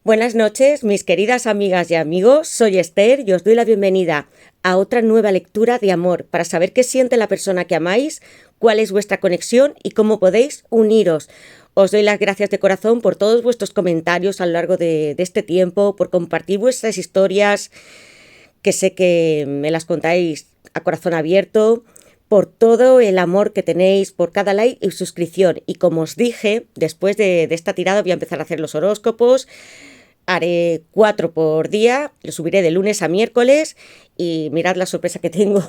Buenas noches, mis queridas amigas y amigos. Soy Esther y os doy la bienvenida a otra nueva lectura de amor para saber qué siente la persona que amáis, cuál es vuestra conexión y cómo podéis uniros. Os doy las gracias de corazón por todos vuestros comentarios a lo largo de este tiempo, por compartir vuestras historias, que sé que me las contáis a corazón abierto, por todo el amor que tenéis, por cada like y suscripción. Y como os dije, después de esta tirada voy a empezar a hacer los horóscopos. Haré 4 por día, lo subiré de lunes a miércoles y mirad la sorpresa que tengo.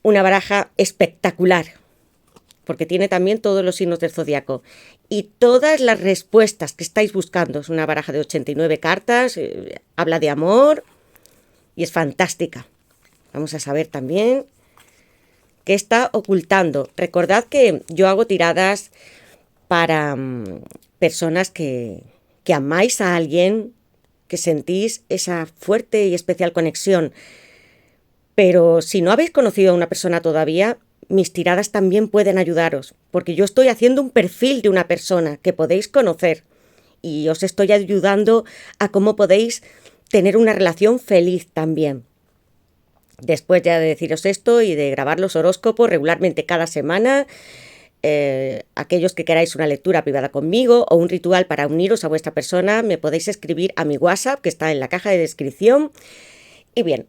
Una baraja espectacular, porque tiene también todos los signos del zodiaco y todas las respuestas que estáis buscando. Es una baraja de 89 cartas, habla de amor y es fantástica. Vamos a saber también qué está ocultando. Recordad que yo hago tiradas para personas que amáis a alguien, que sentís esa fuerte y especial conexión. Pero si no habéis conocido a una persona todavía, mis tiradas también pueden ayudaros, porque yo estoy haciendo un perfil de una persona que podéis conocer y os estoy ayudando a cómo podéis tener una relación feliz también. Después ya de deciros esto y de grabar los horóscopos regularmente cada semana, aquellos que queráis una lectura privada conmigo o un ritual para uniros a vuestra persona, me podéis escribir a mi WhatsApp, que está en la caja de descripción. Y bien,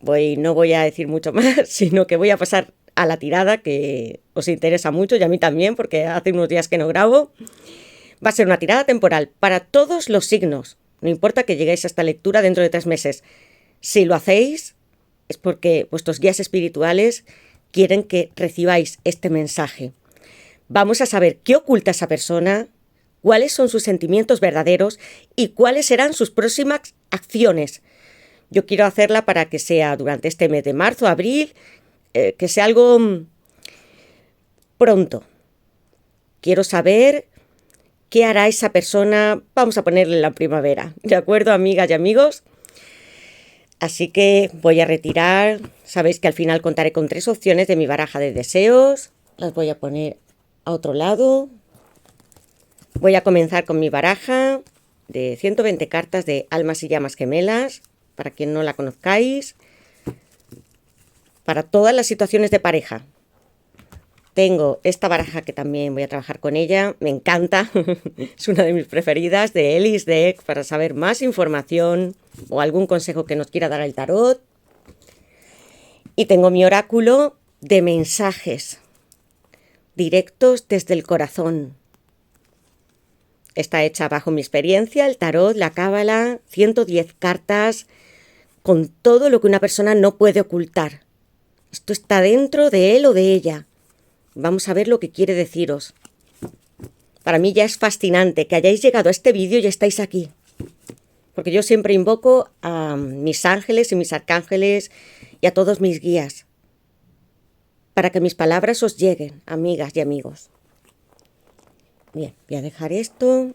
no voy a decir mucho más, sino que voy a pasar a la tirada, que os interesa mucho y a mí también, porque hace unos días que no grabo. Va a ser una tirada temporal para todos los signos. No importa que lleguéis a esta lectura dentro de 3 meses. Si lo hacéis, es porque vuestros guías espirituales quieren que recibáis este mensaje. Vamos a saber qué oculta esa persona, cuáles son sus sentimientos verdaderos y cuáles serán sus próximas acciones. Yo quiero hacerla para que sea durante este mes de marzo, abril, que sea algo pronto. Quiero saber qué hará esa persona, vamos a ponerle en la primavera, ¿de acuerdo, amigas y amigos? Así que voy a retirar, sabéis que al final contaré con 3 opciones de mi baraja de deseos, las voy a poner a otro lado. Voy a comenzar con mi baraja de 120 cartas de almas y llamas gemelas, para quien no la conozcáis, para todas las situaciones de pareja. Tengo esta baraja que también voy a trabajar con ella, me encanta, es una de mis preferidas, de Ellis Deck, para saber más información o algún consejo que nos quiera dar el tarot. Y tengo mi oráculo de mensajes directos desde el corazón. Está hecha bajo mi experiencia, el tarot, la cábala, 110 cartas, con todo lo que una persona no puede ocultar. Esto está dentro de él o de ella. Vamos a ver lo que quiere deciros. Para mí ya es fascinante que hayáis llegado a este vídeo y estáis aquí. Porque yo siempre invoco a mis ángeles y mis arcángeles y a todos mis guías, para que mis palabras os lleguen, amigas y amigos. Bien, voy a dejar esto.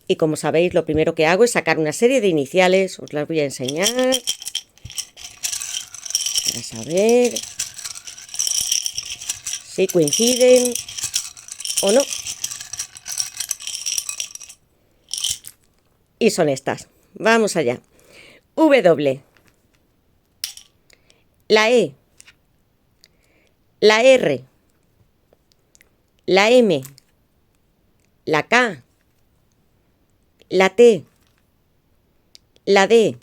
Y como sabéis, lo primero que hago es sacar una serie de iniciales. Os las voy a enseñar para saber si coinciden o no. Y son estas. Vamos allá. W. La E. La R. La M. La K. La T. La D.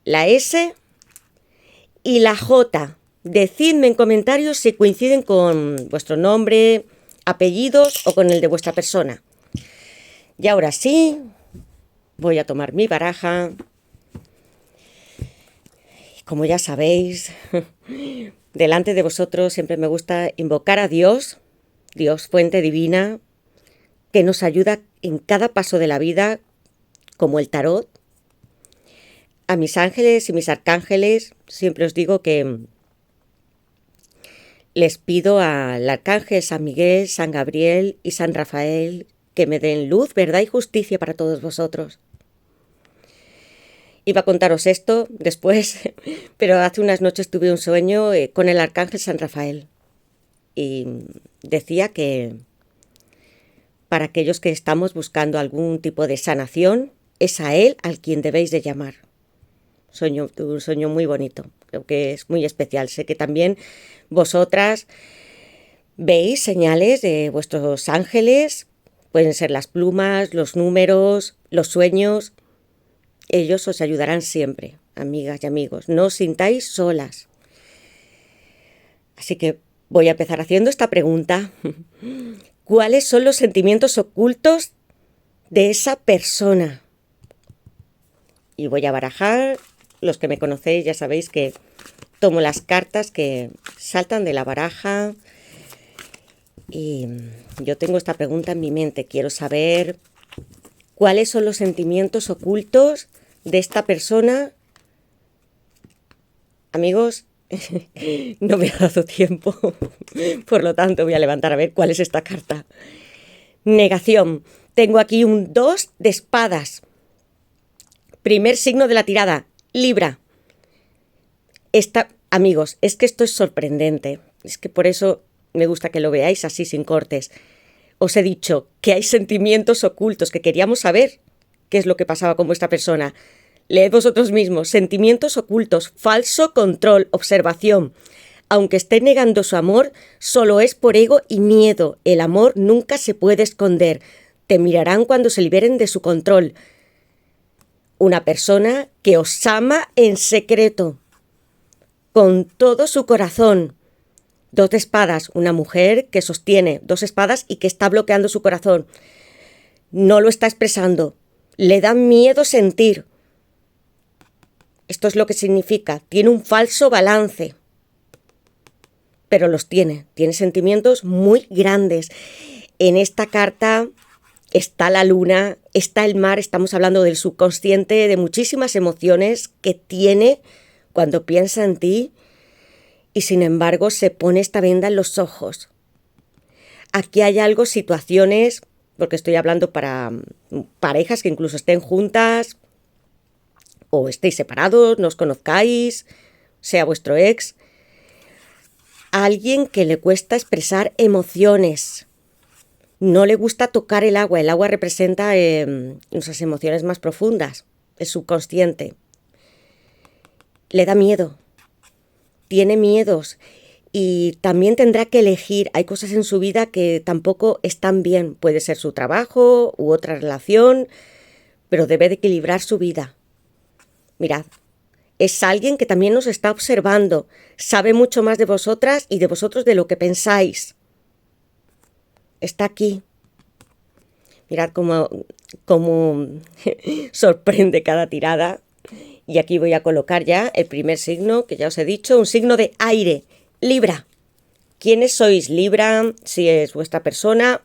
La S. Y la J. Decidme en comentarios si coinciden con vuestro nombre, apellidos o con el de vuestra persona. Y ahora sí, voy a tomar mi baraja. Como ya sabéis, delante de vosotros siempre me gusta invocar a Dios, Dios, fuente divina, que nos ayuda en cada paso de la vida, como el tarot. A mis ángeles y mis arcángeles siempre os digo que les pido al arcángel San Miguel, San Gabriel y San Rafael que me den luz, verdad y justicia para todos vosotros. Iba a contaros esto después, pero hace unas noches tuve un sueño con el arcángel San Rafael y decía que para aquellos que estamos buscando algún tipo de sanación, es a él al quien debéis de llamar. Un sueño muy bonito, creo que es muy especial. Sé que también vosotras veis señales de vuestros ángeles, pueden ser las plumas, los números, los sueños. Ellos os ayudarán siempre, amigas y amigos. No os sintáis solas. Así que voy a empezar haciendo esta pregunta. ¿Cuáles son los sentimientos ocultos de esa persona? Y voy a barajar. Los que me conocéis ya sabéis que tomo las cartas que saltan de la baraja. Y yo tengo esta pregunta en mi mente. Quiero saber cuáles son los sentimientos ocultos de esta persona. Amigos, no me ha dado tiempo. Por lo tanto, voy a levantar a ver cuál es esta carta. Negación. Tengo aquí un 2 de espadas. Primer signo de la tirada. Libra. Amigos, es que esto es sorprendente. Es que por eso me gusta que lo veáis así sin cortes. Os he dicho que hay sentimientos ocultos, que queríamos saber qué es lo que pasaba con vuestra persona. Leed vosotros mismos. Sentimientos ocultos, falso control, observación. Aunque esté negando su amor, solo es por ego y miedo. El amor nunca se puede esconder. Te mirarán cuando se liberen de su control. Una persona que os ama en secreto, con todo su corazón. 2 de espadas, una mujer que sostiene 2 espadas y que está bloqueando su corazón. No lo está expresando. Le da miedo sentir. Esto es lo que significa. Tiene un falso balance. Pero los tiene. Tiene sentimientos muy grandes. En esta carta está la luna, está el mar. Estamos hablando del subconsciente, de muchísimas emociones que tiene cuando piensa en ti. Y sin embargo se pone esta venda en los ojos. Aquí hay algo, situaciones, porque estoy hablando para parejas que incluso estén juntas o estéis separados, no os conozcáis, sea vuestro ex. Alguien que le cuesta expresar emociones. No le gusta tocar el agua. El agua representa nuestras emociones más profundas, el subconsciente. Le da miedo. Tiene miedos y también tendrá que elegir. Hay cosas en su vida que tampoco están bien. Puede ser su trabajo u otra relación, pero debe de equilibrar su vida. Mirad, es alguien que también nos está observando. Sabe mucho más de vosotras y de vosotros de lo que pensáis. Está aquí. Mirad cómo sorprende cada tirada. Y aquí voy a colocar ya el primer signo, que ya os he dicho, un signo de aire, Libra. ¿Quiénes sois Libra? Si es vuestra persona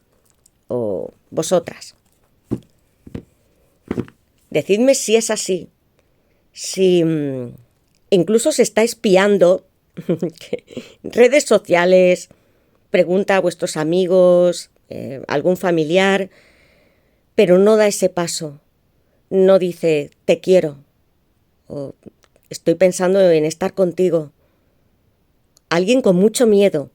o vosotras. Decidme si es así. Si incluso se está espiando, redes sociales, pregunta a vuestros amigos, algún familiar, pero no da ese paso. No dice, te quiero. O estoy pensando en estar contigo. Alguien con mucho miedo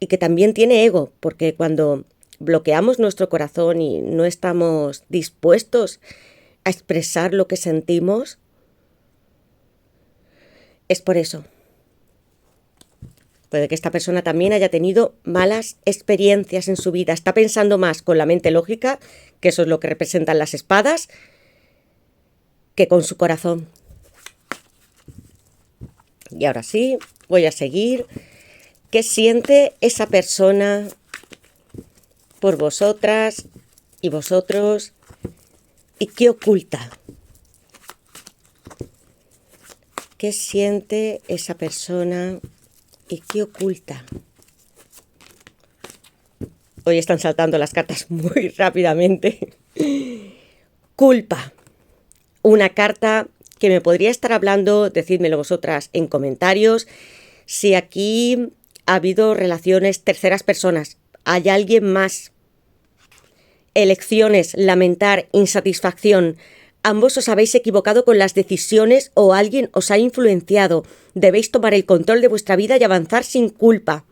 y que también tiene ego, porque cuando bloqueamos nuestro corazón y no estamos dispuestos a expresar lo que sentimos, es por eso. Puede que esta persona también haya tenido malas experiencias en su vida. Está pensando más con la mente lógica, que eso es lo que representan las espadas, que con su corazón. Y ahora sí, voy a seguir. ¿Qué siente esa persona por vosotras y vosotros? ¿Y qué oculta? ¿Qué siente esa persona y qué oculta? Hoy están saltando las cartas muy rápidamente. Culpa. Una carta que me podría estar hablando, decídmelo vosotras en comentarios, si aquí ha habido relaciones terceras personas, hay alguien más. Elecciones, lamentar, insatisfacción. Ambos os habéis equivocado con las decisiones o alguien os ha influenciado. Debéis tomar el control de vuestra vida y avanzar sin culpa.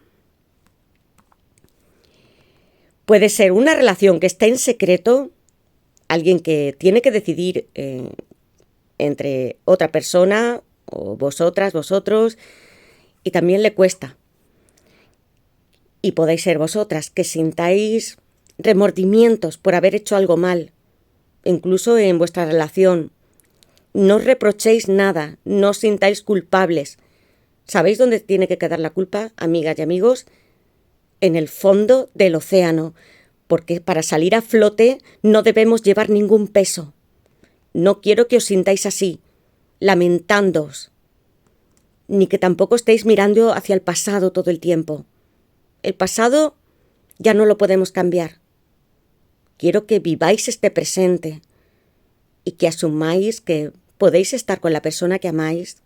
Puede ser una relación que está en secreto, alguien que tiene que decidir entre otra persona o vosotras, vosotros, y también le cuesta. Y podéis ser vosotras que sintáis remordimientos por haber hecho algo mal, incluso en vuestra relación. No os reprochéis nada, no os sintáis culpables. ¿Sabéis dónde tiene que quedar la culpa, amigas y amigos? En el fondo del océano, porque para salir a flote no debemos llevar ningún peso. No quiero que os sintáis así, lamentándoos, ni que tampoco estéis mirando hacia el pasado todo el tiempo. El pasado ya no lo podemos cambiar. Quiero que viváis este presente y que asumáis que podéis estar con la persona que amáis,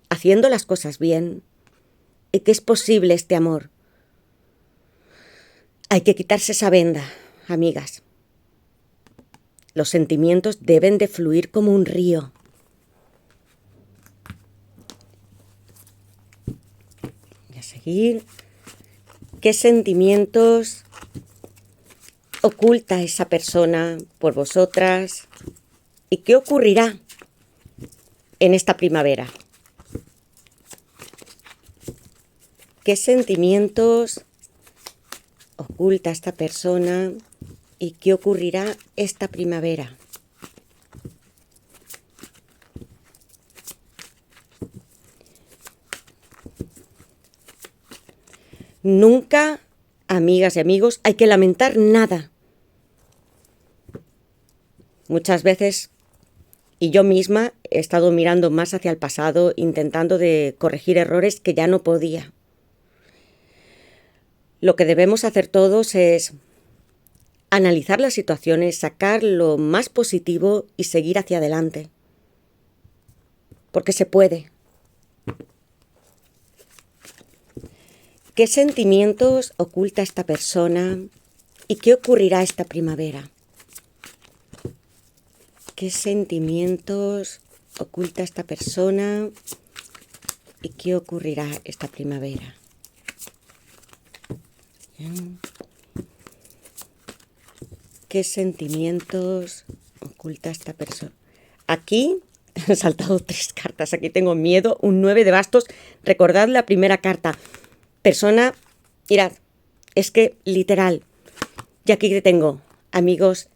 haciendo las cosas bien, y que es posible este amor. Hay que quitarse esa venda, amigas. Los sentimientos deben de fluir como un río. Voy a seguir. ¿Qué sentimientos oculta esa persona por vosotras? ¿Y qué ocurrirá en esta primavera? ¿Qué sentimientos oculta esta persona y qué ocurrirá esta primavera? Nunca, amigas y amigos, hay que lamentar nada. Muchas veces, y yo misma, he estado mirando más hacia el pasado, intentando de corregir errores que ya no podía. Lo que debemos hacer todos es analizar las situaciones, sacar lo más positivo y seguir hacia adelante. Porque se puede. ¿Qué sentimientos oculta esta persona y qué ocurrirá esta primavera? ¿Qué sentimientos oculta esta persona y qué ocurrirá esta primavera? Bien. ¿Qué sentimientos oculta esta persona? Aquí han saltado 3 cartas. Aquí tengo miedo, un 9 de bastos. Recordad la primera carta. Persona, mirad, es que literal. Y aquí que tengo, amigos,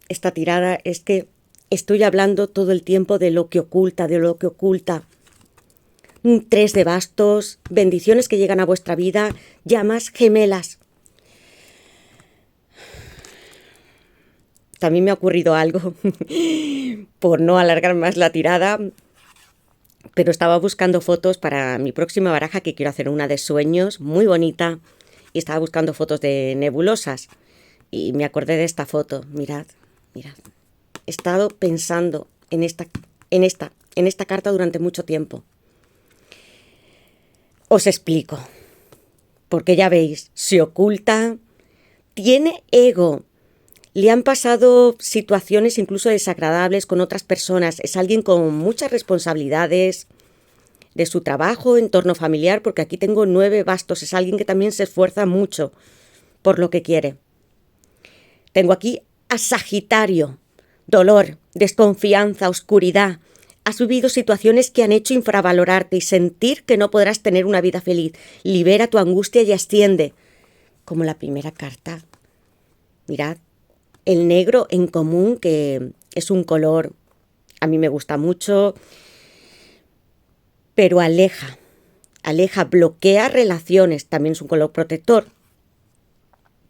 esta tirada es que estoy hablando todo el tiempo de lo que oculta, de lo que oculta. 3 de bastos, bendiciones que llegan a vuestra vida, llamas gemelas. También me ha ocurrido algo, por no alargar más la tirada, pero estaba buscando fotos para mi próxima baraja, que quiero hacer una de sueños, muy bonita, y estaba buscando fotos de nebulosas, y me acordé de esta foto. Mirad, mirad. He estado pensando en esta carta durante mucho tiempo. Os explico, porque ya veis, se oculta, tiene ego. Le han pasado situaciones incluso desagradables con otras personas. Es alguien con muchas responsabilidades de su trabajo, entorno familiar, porque aquí tengo 9 bastos. Es alguien que también se esfuerza mucho por lo que quiere. Tengo aquí a Sagitario. Dolor, desconfianza, oscuridad. Has vivido situaciones que han hecho infravalorarte y sentir que no podrás tener una vida feliz. Libera tu angustia y asciende. Como la primera carta. Mirad. El negro en común, que es un color, a mí me gusta mucho, pero aleja, bloquea relaciones, también es un color protector.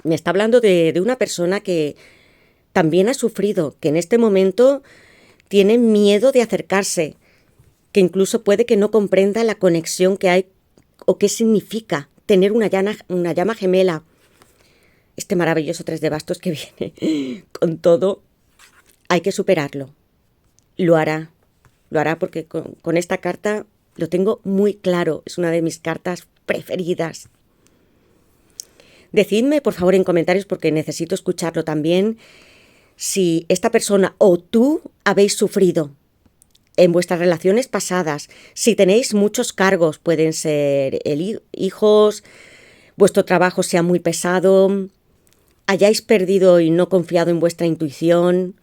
Me está hablando de una persona que también ha sufrido, que en este momento tiene miedo de acercarse, que incluso puede que no comprenda la conexión que hay o qué significa tener una llama gemela. Este maravilloso 3 de bastos que viene con todo, hay que superarlo. Lo hará porque con esta carta lo tengo muy claro. Es una de mis cartas preferidas. Decidme, por favor, en comentarios, porque necesito escucharlo también, si esta persona o tú habéis sufrido en vuestras relaciones pasadas, si tenéis muchos cargos, pueden ser hijos, vuestro trabajo sea muy pesado, hayáis perdido y no confiado en vuestra intuición.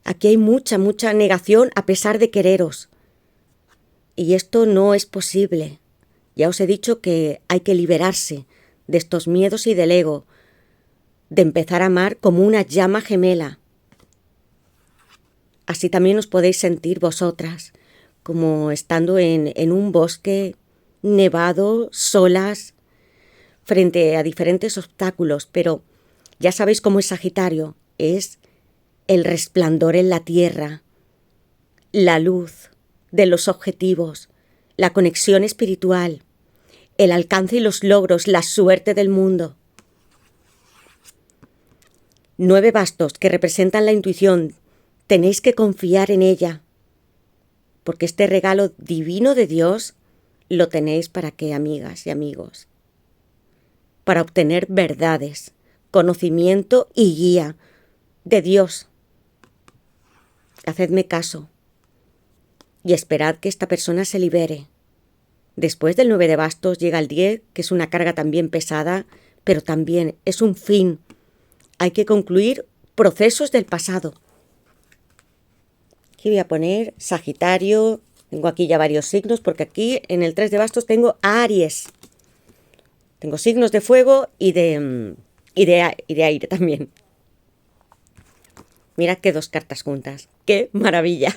Aquí hay mucha negación a pesar de quereros. Y esto no es posible. Ya os he dicho que hay que liberarse de estos miedos y del ego, de empezar a amar como una llama gemela. Así también os podéis sentir vosotras, como estando en un bosque nevado, solas, frente a diferentes obstáculos, pero ya sabéis cómo es Sagitario, es el resplandor en la tierra, la luz de los objetivos, la conexión espiritual, el alcance y los logros, la suerte del mundo. 9 bastos que representan la intuición. Tenéis que confiar en ella, porque este regalo divino de Dios lo tenéis para qué, amigas y amigos, para obtener verdades, conocimiento y guía de Dios. Hacedme caso y esperad que esta persona se libere. Después del 9 de bastos llega el 10, que es una carga también pesada, pero también es un fin. Hay que concluir procesos del pasado. Aquí voy a poner Sagitario. Tengo aquí ya varios signos, porque aquí en el 3 de bastos tengo a Aries. Tengo signos de fuego y de aire también. Mirad qué 2 cartas juntas. ¡Qué maravilla!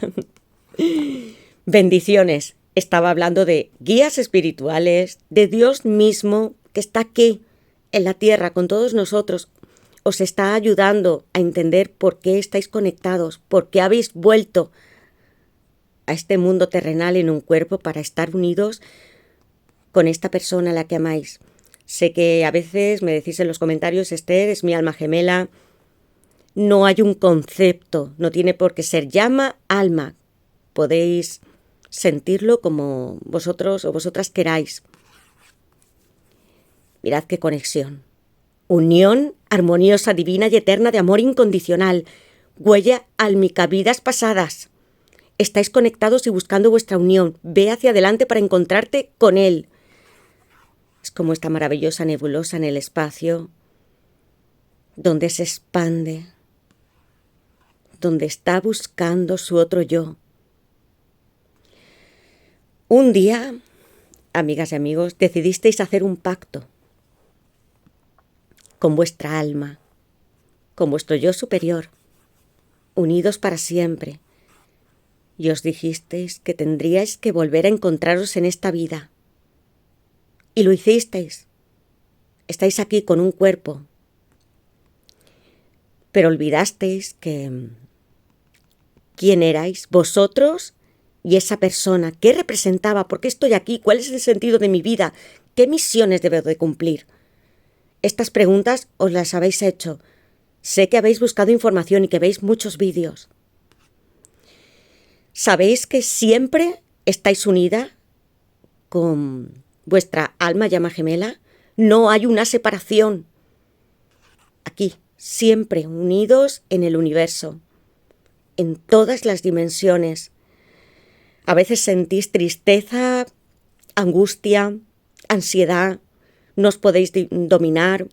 Bendiciones. Estaba hablando de guías espirituales, de Dios mismo, que está aquí, en la tierra, con todos nosotros. Os está ayudando a entender por qué estáis conectados, por qué habéis vuelto a este mundo terrenal en un cuerpo para estar unidos con esta persona a la que amáis. Sé que a veces me decís en los comentarios, Esther, es mi alma gemela. No hay un concepto, no tiene por qué ser llama, alma. Podéis sentirlo como vosotros o vosotras queráis. Mirad qué conexión. Unión armoniosa, divina y eterna de amor incondicional. Huella almicavidas pasadas. Estáis conectados y buscando vuestra unión. Ve hacia adelante para encontrarte con Él. Es como esta maravillosa nebulosa en el espacio, donde se expande, donde está buscando su otro yo. Un día, amigas y amigos, decidisteis hacer un pacto con vuestra alma, con vuestro yo superior, unidos para siempre, y os dijisteis que tendríais que volver a encontraros en esta vida. Y lo hicisteis. Estáis aquí con un cuerpo, pero olvidasteis quién erais vosotros y esa persona, qué representaba, por qué estoy aquí, cuál es el sentido de mi vida, qué misiones debo de cumplir. Estas preguntas os las habéis hecho. Sé que habéis buscado información y que veis muchos vídeos. Sabéis que siempre estáis unida con vuestra alma llama gemela. No hay una separación. Aquí, siempre unidos en el universo, en todas las dimensiones. A veces sentís tristeza, angustia, ansiedad, no os podéis dominar,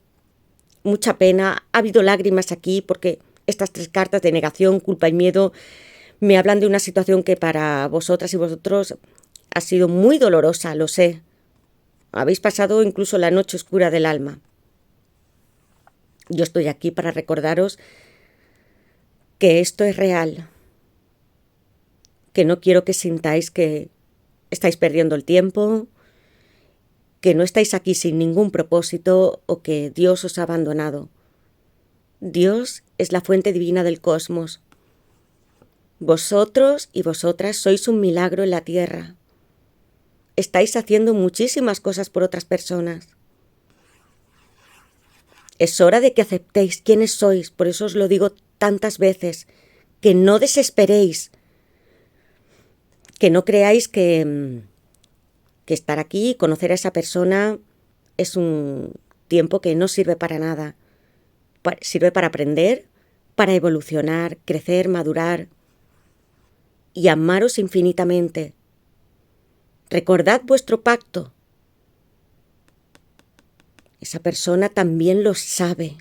mucha pena. Ha habido lágrimas aquí porque estas 3 cartas de negación, culpa y miedo me hablan de una situación que para vosotras y vosotros ha sido muy dolorosa, lo sé. Habéis pasado incluso la noche oscura del alma. Yo estoy aquí para recordaros que esto es real, que no quiero que sintáis que estáis perdiendo el tiempo, que no estáis aquí sin ningún propósito o que Dios os ha abandonado. Dios es la fuente divina del cosmos. Vosotros y vosotras sois un milagro en la tierra. Estáis haciendo muchísimas cosas por otras personas. Es hora de que aceptéis quiénes sois, por eso os lo digo tantas veces, que no desesperéis, que no creáis que estar aquí y conocer a esa persona es un tiempo que no sirve para nada. Sirve para aprender, para evolucionar, crecer, madurar. y amaros infinitamente. Recordad vuestro pacto. Esa persona también lo sabe.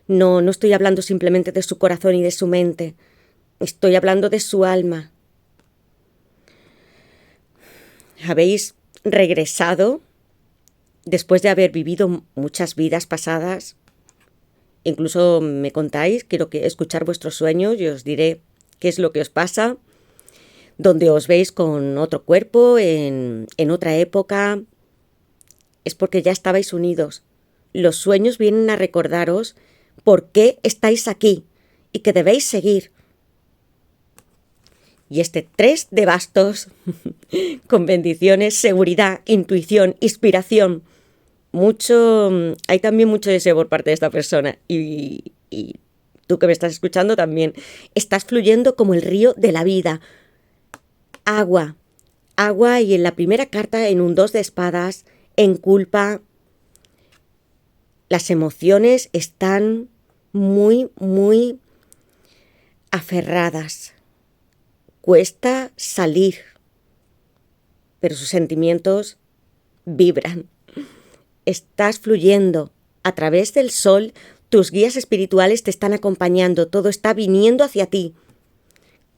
No estoy hablando simplemente de su corazón y de su mente. Estoy hablando de su alma. Habéis regresado después de haber vivido muchas vidas pasadas. Incluso me contáis, quiero escuchar vuestros sueños y os diré qué es lo que os pasa, donde os veis con otro cuerpo, en otra época. Es porque ya estabais unidos. Los sueños vienen a recordaros por qué estáis aquí y que debéis seguir. Y este 3 de bastos, con bendiciones, seguridad, intuición, inspiración. Hay también mucho deseo por parte de esta persona. Y tú que me estás escuchando también. Estás fluyendo como el río de la vida. Agua. Agua, y en la primera carta, en un 2 de espadas, en culpa. Las emociones están muy, muy aferradas. Cuesta salir, pero sus sentimientos vibran. Estás fluyendo a través del sol, tus guías espirituales te están acompañando, todo está viniendo hacia ti.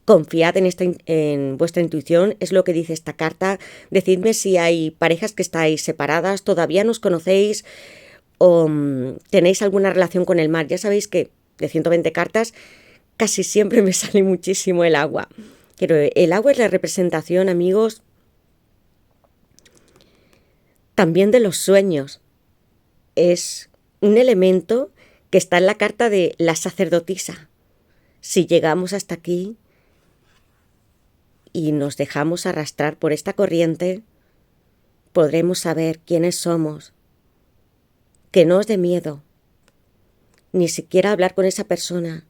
Confiad en vuestra intuición, es lo que dice esta carta. Decidme si hay parejas que estáis separadas, todavía no os conocéis o tenéis alguna relación con el mar. Ya sabéis que de 120 cartas casi siempre me sale muchísimo el agua. Pero el agua es la representación, amigos, también de los sueños. Es un elemento que está en la carta de la sacerdotisa. Si llegamos hasta aquí y nos dejamos arrastrar por esta corriente, podremos saber quiénes somos. Que no os dé miedo, ni siquiera hablar con esa persona.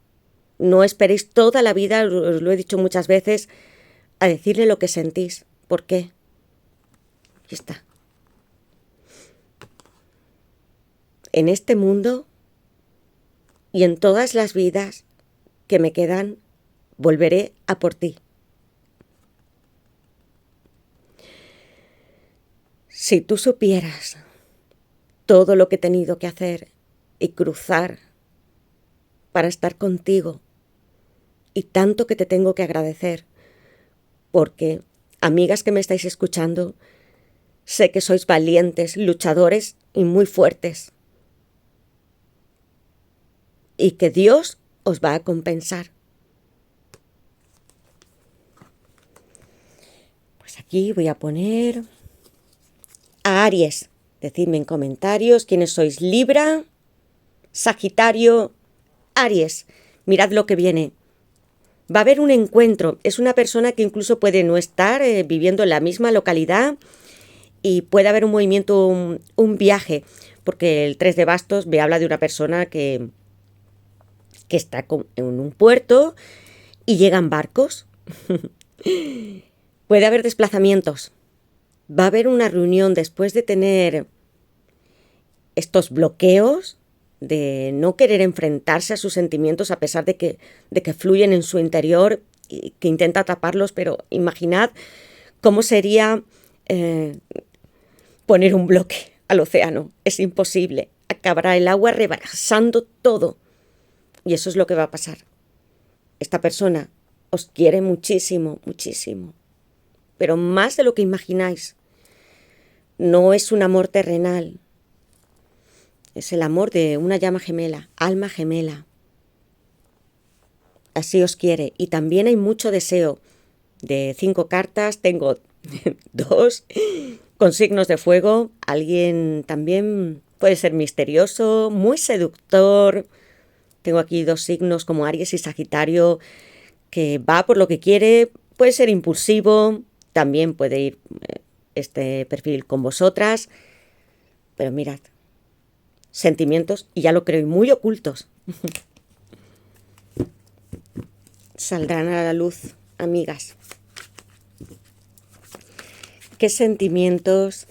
No esperéis toda la vida, os lo he dicho muchas veces, a decirle lo que sentís. ¿Por qué? Y está. En este mundo y en todas las vidas que me quedan, volveré a por ti. Si tú supieras todo lo que he tenido que hacer y cruzar para estar contigo, y tanto que te tengo que agradecer, porque, amigas que me estáis escuchando, sé que sois valientes, luchadores y muy fuertes, y que Dios os va a compensar. Pues aquí voy a poner a Aries. Decidme en comentarios quiénes sois. Libra, Sagitario, Aries. Mirad lo que viene. Va a haber un encuentro. Es una persona que incluso puede no estar viviendo en la misma localidad y puede haber un movimiento, un viaje, porque el 3 de bastos me habla de una persona que está en un puerto y llegan barcos. Puede haber desplazamientos. Va a haber una reunión después de tener estos bloqueos, de no querer enfrentarse a sus sentimientos a pesar de que fluyen en su interior y que intenta taparlos, pero imaginad cómo sería poner un bloque al océano. Es imposible. Acabará el agua rebasando todo. Y eso es lo que va a pasar. Esta persona os quiere muchísimo, muchísimo. Pero más de lo que imagináis. No es un amor terrenal. Es el amor de una llama gemela, alma gemela. Así os quiere. Y también hay mucho deseo. De 5 cartas tengo 2 con signos de fuego. Alguien también puede ser misterioso, muy seductor. Tengo aquí 2 signos como Aries y Sagitario, que va por lo que quiere. Puede ser impulsivo. También puede ir este perfil con vosotras. Pero mirad. Sentimientos, y ya lo creo, y muy ocultos. Saldrán a la luz, amigas. ¿Qué sentimientos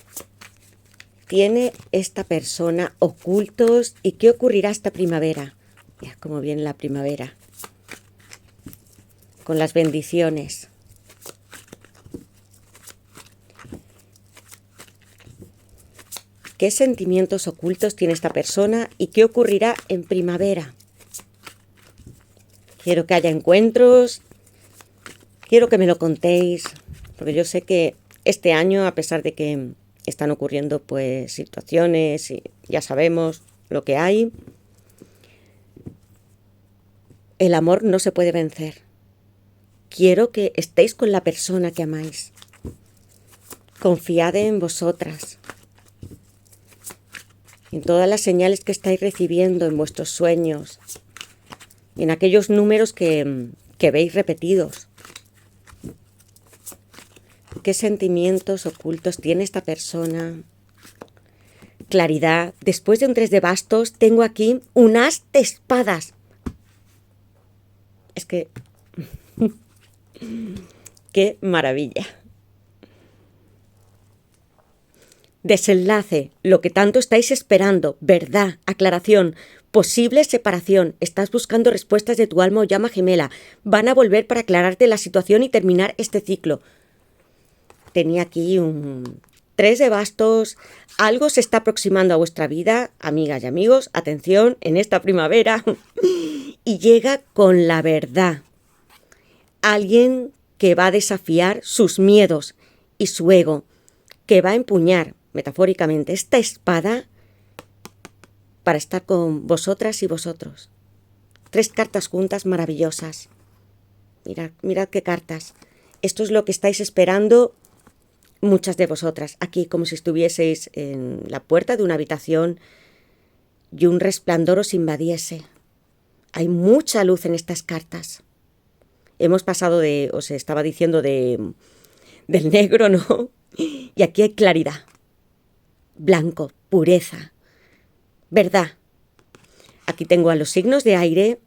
tiene esta persona ocultos y qué ocurrirá esta primavera? Mira cómo viene la primavera. Con las bendiciones. ¿Qué sentimientos ocultos tiene esta persona y qué ocurrirá en primavera? Quiero que haya encuentros, quiero que me lo contéis, porque yo sé que este año, a pesar de que están ocurriendo pues situaciones y ya sabemos lo que hay, el amor no se puede vencer. Quiero que estéis con la persona que amáis. Confiad en vosotras, en todas las señales que estáis recibiendo en vuestros sueños, en aquellos números que veis repetidos. ¿Qué sentimientos ocultos tiene esta persona? Claridad. Después de un 3 de bastos, tengo aquí un as de espadas. Es que... ¡Qué maravilla! Desenlace, lo que tanto estáis esperando, verdad, aclaración, posible separación, estás buscando respuestas de tu alma o llama gemela, van a volver para aclararte la situación y terminar este ciclo. Tenía aquí un 3 de bastos, algo se está aproximando a vuestra vida, amigas y amigos, atención, en esta primavera, y llega con la verdad. Alguien que va a desafiar sus miedos y su ego, que va a empuñar, metafóricamente, esta espada para estar con vosotras y vosotros. 3 cartas juntas maravillosas. Mirad qué cartas. Esto es lo que estáis esperando muchas de vosotras. Aquí, como si estuvieseis en la puerta de una habitación y un resplandor os invadiese. Hay mucha luz en estas cartas. Hemos pasado os estaba diciendo, del negro, ¿no? Y aquí hay claridad. Blanco, pureza, verdad. Aquí tengo a los signos de aire.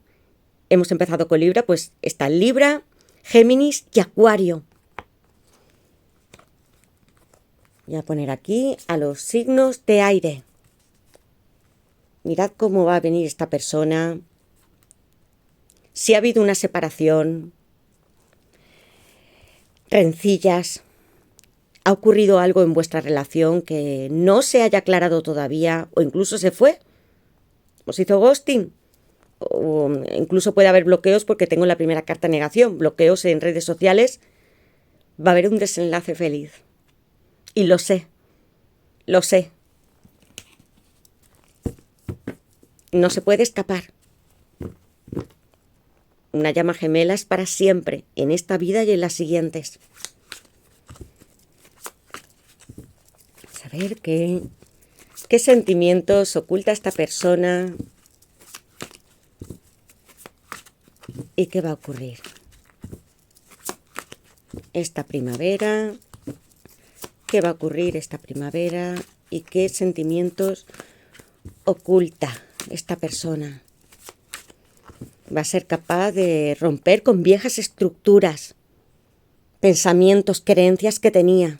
Hemos empezado con Libra, pues está Libra, Géminis y Acuario. Voy a poner aquí a los signos de aire. Mirad cómo va a venir esta persona. Si ha habido una separación, rencillas, ha ocurrido algo en vuestra relación que no se haya aclarado todavía o incluso se fue, os hizo ghosting, o incluso puede haber bloqueos porque tengo la primera carta negación, bloqueos en redes sociales, va a haber un desenlace feliz. Y lo sé. No se puede escapar. Una llama gemela es para siempre, en esta vida y en las siguientes. A ver qué sentimientos oculta esta persona y qué va a ocurrir esta primavera. ¿Qué va a ocurrir esta primavera y qué sentimientos oculta esta persona? Va a ser capaz de romper con viejas estructuras, pensamientos, creencias que tenía.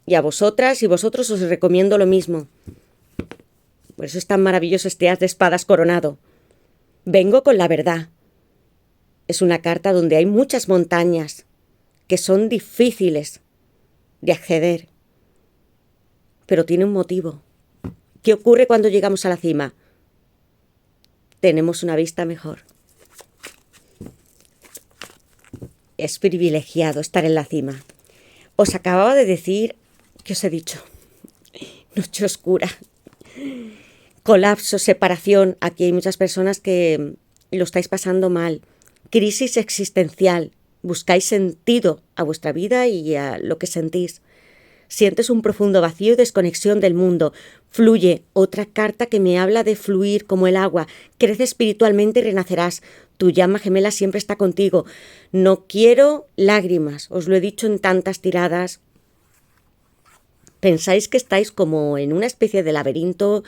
Y a vosotras y vosotros os recomiendo lo mismo. Por eso es tan maravilloso este as de espadas coronado. Vengo con la verdad. Es una carta donde hay muchas montañas que son difíciles de acceder. Pero tiene un motivo. ¿Qué ocurre cuando llegamos a la cima? Tenemos una vista mejor. Es privilegiado estar en la cima. Os acababa de decir, ¿qué os he dicho? Noche oscura, colapso, separación. Aquí hay muchas personas que lo estáis pasando mal. Crisis existencial. Buscáis sentido a vuestra vida y a lo que sentís. Sientes un profundo vacío y desconexión del mundo. Fluye. Otra carta que me habla de fluir como el agua. Crece espiritualmente y renacerás. Tu llama gemela siempre está contigo. No quiero lágrimas. Os lo he dicho en tantas tiradas. Pensáis que estáis como en una especie de laberinto,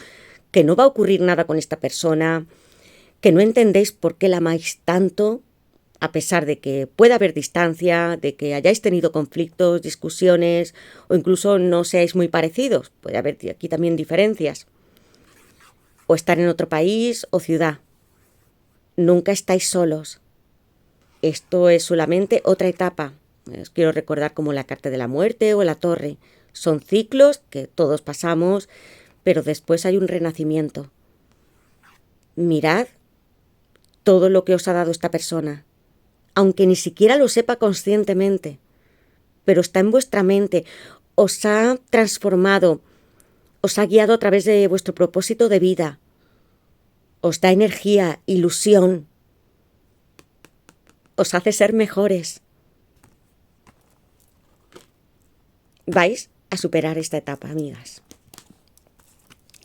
que no va a ocurrir nada con esta persona, que no entendéis por qué la amáis tanto, a pesar de que pueda haber distancia, de que hayáis tenido conflictos, discusiones o incluso no seáis muy parecidos. Puede haber aquí también diferencias. O estar en otro país o ciudad. Nunca estáis solos. Esto es solamente otra etapa. Os quiero recordar como la carta de la muerte o la torre. Son ciclos que todos pasamos, pero después hay un renacimiento. Mirad todo lo que os ha dado esta persona, aunque ni siquiera lo sepa conscientemente, pero está en vuestra mente, os ha transformado, os ha guiado a través de vuestro propósito de vida, os da energía, ilusión, os hace ser mejores. Vais a superar esta etapa, amigas.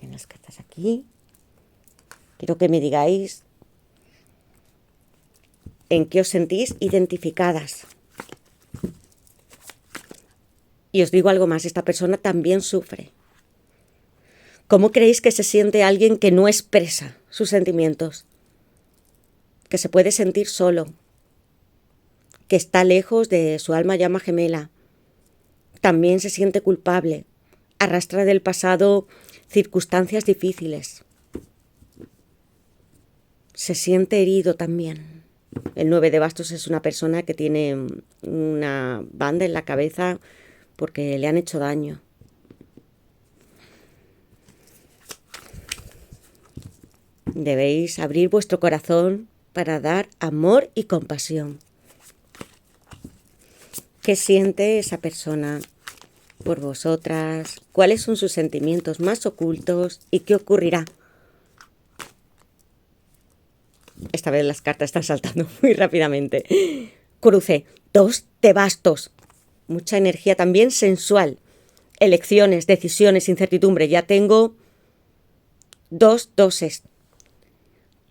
En las cartas aquí. Quiero que me digáis en qué os sentís identificadas. Y os digo algo más, esta persona también sufre. ¿Cómo creéis que se siente alguien que no expresa sus sentimientos? Que se puede sentir solo, que está lejos de su alma llama gemela. También se siente culpable, arrastra del pasado circunstancias difíciles. Se siente herido también. El 9 de bastos es una persona que tiene una banda en la cabeza porque le han hecho daño. Debéis abrir vuestro corazón para dar amor y compasión. ¿Qué siente esa persona por vosotras? ¿Cuáles son sus sentimientos más ocultos? ¿Y qué ocurrirá? Esta vez las cartas están saltando muy rápidamente. Cruce, 2 de bastos. Mucha energía también sensual. Elecciones, decisiones, incertidumbre. Ya tengo 2 doses.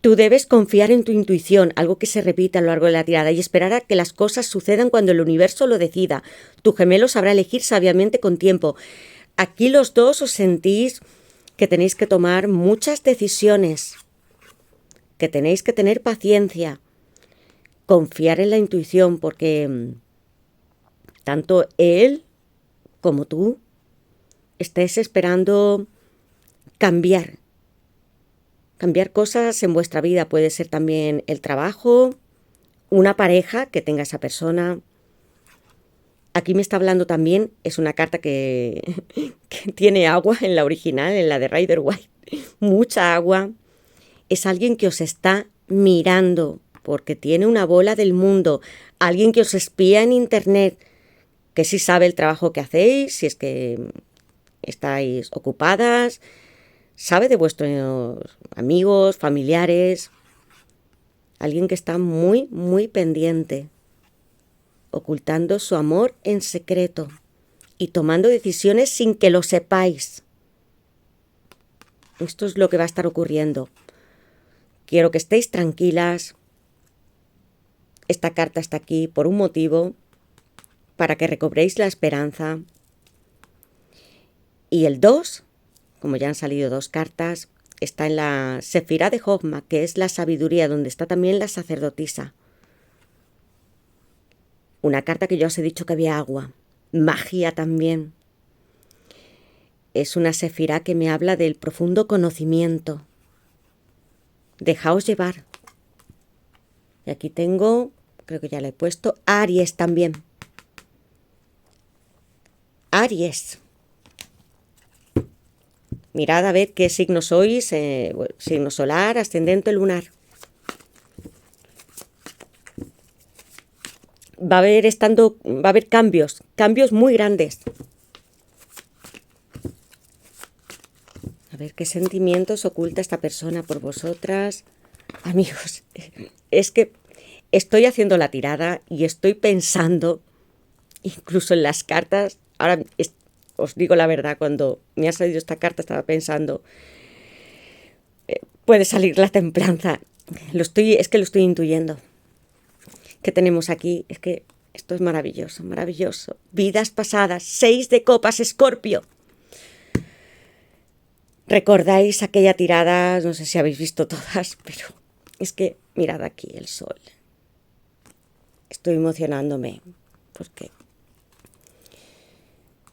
Tú debes confiar en tu intuición, algo que se repite a lo largo de la tirada, y esperar a que las cosas sucedan cuando el universo lo decida. Tu gemelo sabrá elegir sabiamente con tiempo. Aquí los dos os sentís que tenéis que tomar muchas decisiones, que tenéis que tener paciencia, confiar en la intuición, porque tanto él como tú estáis esperando cambiar cosas en vuestra vida. Puede ser también el trabajo, una pareja que tenga esa persona. Aquí me está hablando también, es una carta que tiene agua en la original, en la de Rider-Waite, mucha agua. Es alguien que os está mirando porque tiene una bola del mundo, alguien que os espía en internet, que sí sabe el trabajo que hacéis, si es que estáis ocupadas, sabe de vuestros amigos, familiares, alguien que está muy, muy pendiente, ocultando su amor en secreto y tomando decisiones sin que lo sepáis. Esto es lo que va a estar ocurriendo. Quiero que estéis tranquilas. Esta carta está aquí por un motivo, para que recobréis la esperanza. Y el 2, como ya han salido 2 cartas, está en la Sefirá de Jogma, que es la sabiduría, donde está también la sacerdotisa. Una carta que yo os he dicho que había agua, magia también. Es una Sefirá que me habla del profundo conocimiento. Dejaos llevar. Y aquí tengo, creo que ya le he puesto, Aries también. Aries. Mirad a ver qué signo sois, signo solar, ascendente, lunar. Va a haber cambios muy grandes. A ver qué sentimientos oculta esta persona por vosotras. Amigos, es que estoy haciendo la tirada y estoy pensando, incluso en las cartas, ahora os digo la verdad, cuando me ha salido esta carta estaba pensando, puede salir la templanza. Es que lo estoy intuyendo. ¿Qué tenemos aquí? Es que esto es maravilloso, maravilloso. Vidas pasadas, 6 de copas, Escorpio. ¿Recordáis aquella tirada? No sé si habéis visto todas, pero es que mirad aquí el sol. Estoy emocionándome porque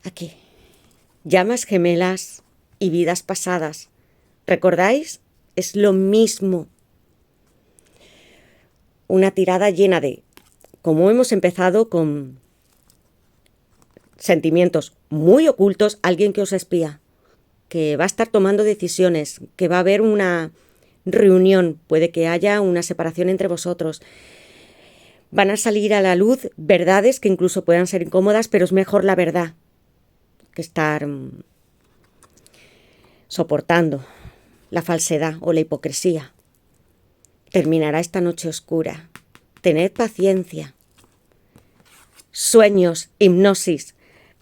aquí, llamas gemelas y vidas pasadas. ¿Recordáis? Es lo mismo. Una tirada llena de, como hemos empezado con sentimientos muy ocultos, alguien que os espía, que va a estar tomando decisiones, que va a haber una reunión, puede que haya una separación entre vosotros. Van a salir a la luz verdades que incluso puedan ser incómodas, pero es mejor la verdad que estar soportando la falsedad o la hipocresía. Terminará esta noche oscura. Tened paciencia. Sueños, hipnosis.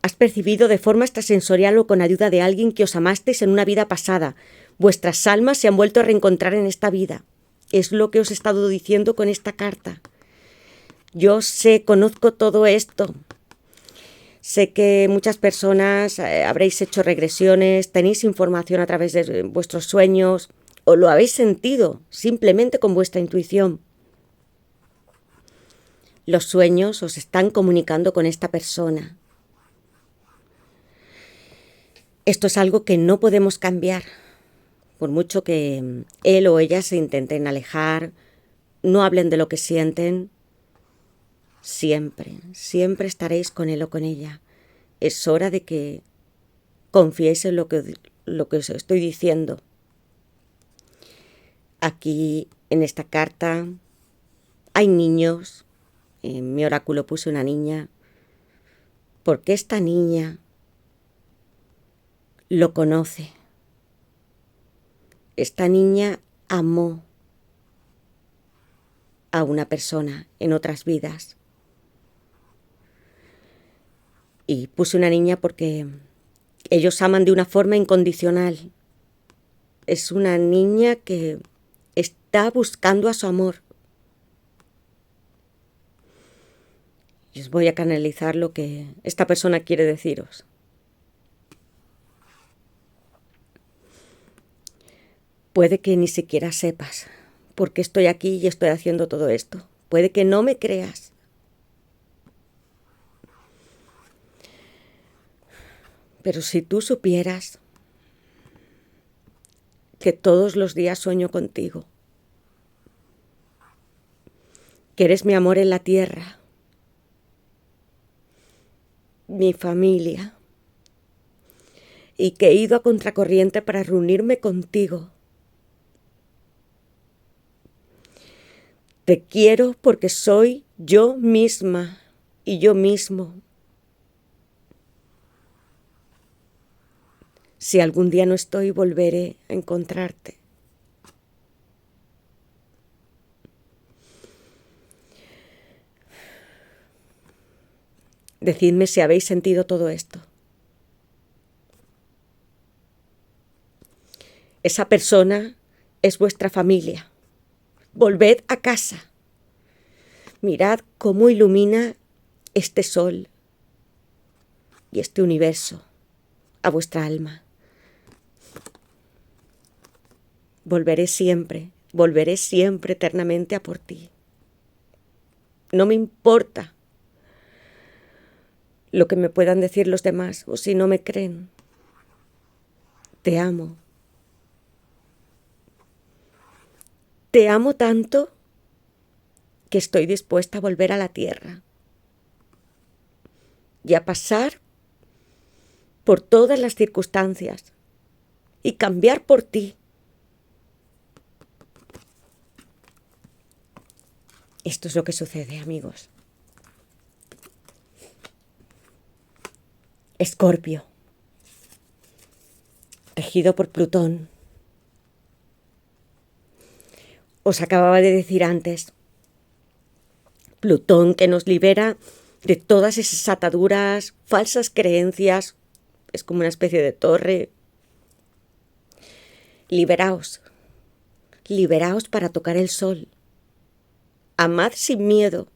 Has percibido de forma extrasensorial o con ayuda de alguien que os amasteis en una vida pasada. Vuestras almas se han vuelto a reencontrar en esta vida. Es lo que os he estado diciendo con esta carta. Yo sé, conozco todo esto. Sé que muchas personas habréis hecho regresiones, tenéis información a través de vuestros sueños o lo habéis sentido simplemente con vuestra intuición. Los sueños os están comunicando con esta persona. Esto es algo que no podemos cambiar. Por mucho que él o ella se intenten alejar, no hablen de lo que sienten, siempre, siempre estaréis con él o con ella. Es hora de que confiéis en lo que os estoy diciendo. Aquí, en esta carta, hay niños. En mi oráculo puse una niña. Porque esta niña lo conoce. Esta niña amó a una persona en otras vidas. Y puse una niña porque ellos aman de una forma incondicional. Es una niña que está buscando a su amor. Y os voy a canalizar lo que esta persona quiere deciros. Puede que ni siquiera sepas por qué estoy aquí y estoy haciendo todo esto. Puede que no me creas. Pero si tú supieras que todos los días sueño contigo, que eres mi amor en la tierra, mi familia, y que he ido a contracorriente para reunirme contigo. Te quiero porque soy yo misma y yo mismo. Si algún día no estoy, volveré a encontrarte. Decidme si habéis sentido todo esto. Esa persona es vuestra familia. Volved a casa. Mirad cómo ilumina este sol y este universo a vuestra alma. Volveré siempre eternamente a por ti. No me importa lo que me puedan decir los demás o si no me creen. Te amo. Te amo tanto que estoy dispuesta a volver a la tierra y a pasar por todas las circunstancias y cambiar por ti. Esto es lo que sucede, amigos. Escorpio, regido por Plutón. Os acababa de decir antes, Plutón que nos libera de todas esas ataduras, falsas creencias, es como una especie de torre. Liberaos para tocar el sol. Amad sin miedo.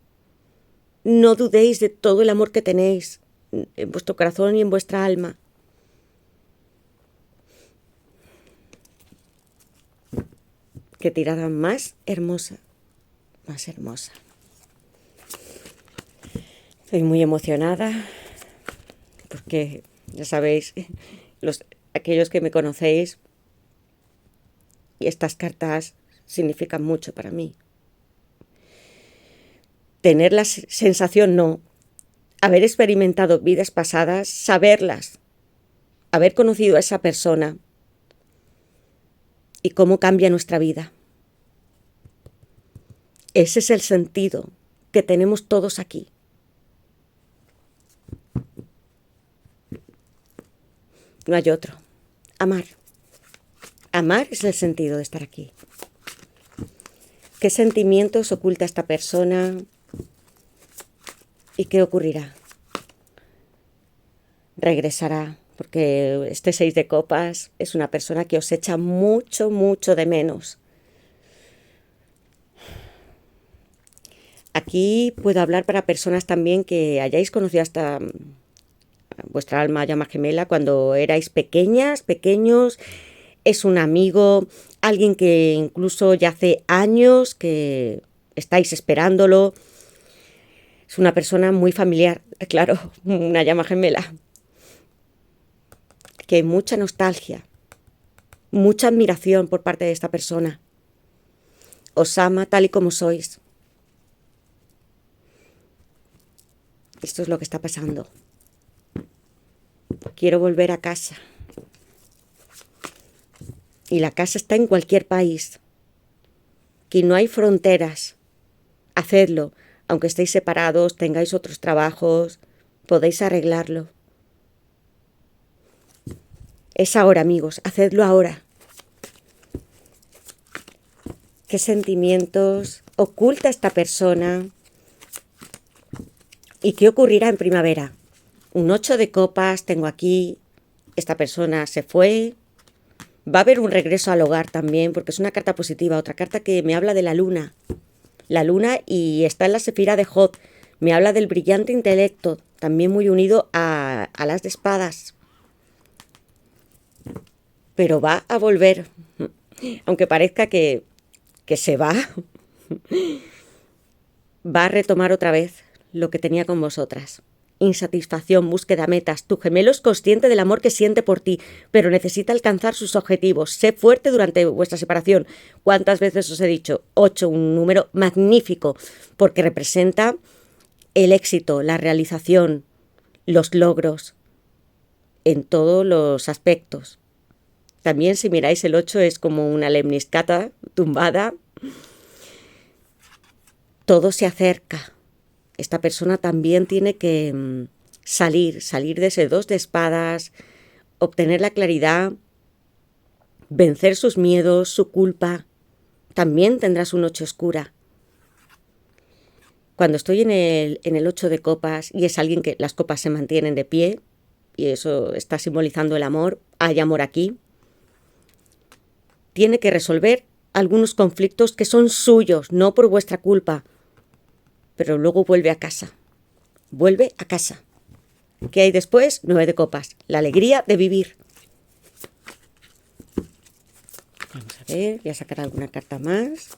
No dudéis de todo el amor que tenéis en vuestro corazón y en vuestra alma. Qué tirada más hermosa, más hermosa. Estoy muy emocionada porque, ya sabéis, aquellos que me conocéis, y estas cartas significan mucho para mí. Tener la sensación, no, haber experimentado vidas pasadas, saberlas, haber conocido a esa persona y cómo cambia nuestra vida. Ese es el sentido que tenemos todos aquí. No hay otro. Amar. Amar es el sentido de estar aquí. ¿Qué sentimientos oculta esta persona? ¿Y qué ocurrirá? Regresará, porque este 6 de copas es una persona que os echa mucho, mucho de menos. Aquí puedo hablar para personas también que hayáis conocido hasta vuestra alma llama gemela cuando erais pequeñas, pequeños. Es un amigo, alguien que incluso ya hace años que estáis esperándolo. Es una persona muy familiar, claro, una llama gemela. Que hay mucha nostalgia, mucha admiración por parte de esta persona. Os ama tal y como sois. Esto es lo que está pasando. Quiero volver a casa. Y la casa está en cualquier país. Aquí no hay fronteras. Hacedlo. Aunque estéis separados, tengáis otros trabajos, podéis arreglarlo. Es ahora, amigos. Hacedlo ahora. ¿Qué sentimientos oculta esta persona? ¿Y qué ocurrirá en primavera? Un 8 de copas tengo aquí. Esta persona se fue. Va a haber un regreso al hogar también, porque es una carta positiva. Otra carta que me habla de la luna. La luna y está en la sefira de Jod. Me habla del brillante intelecto, también muy unido a las de espadas. Pero va a volver. Aunque parezca que se va. Va a retomar otra vez lo que tenía con vosotras. Insatisfacción, búsqueda, metas. Tu gemelo es consciente del amor que siente por ti, pero necesita alcanzar sus objetivos. Sé fuerte durante vuestra separación. ¿Cuántas veces os he dicho? 8, un número magnífico, porque representa el éxito, la realización, los logros, en todos los aspectos. También si miráis el 8 es como una lemniscata tumbada. Todo se acerca. Esta persona también tiene que salir de ese 2 de espadas, obtener la claridad, vencer sus miedos, su culpa. También tendrás un 8 oscura. Cuando estoy en el 8 de copas y es alguien que las copas se mantienen de pie, y eso está simbolizando el amor, hay amor aquí, tiene que resolver algunos conflictos que son suyos, no por vuestra culpa. Pero luego vuelve a casa. Vuelve a casa. ¿Qué hay después? 9 de copas. La alegría de vivir. Vamos a ver, voy a sacar alguna carta más.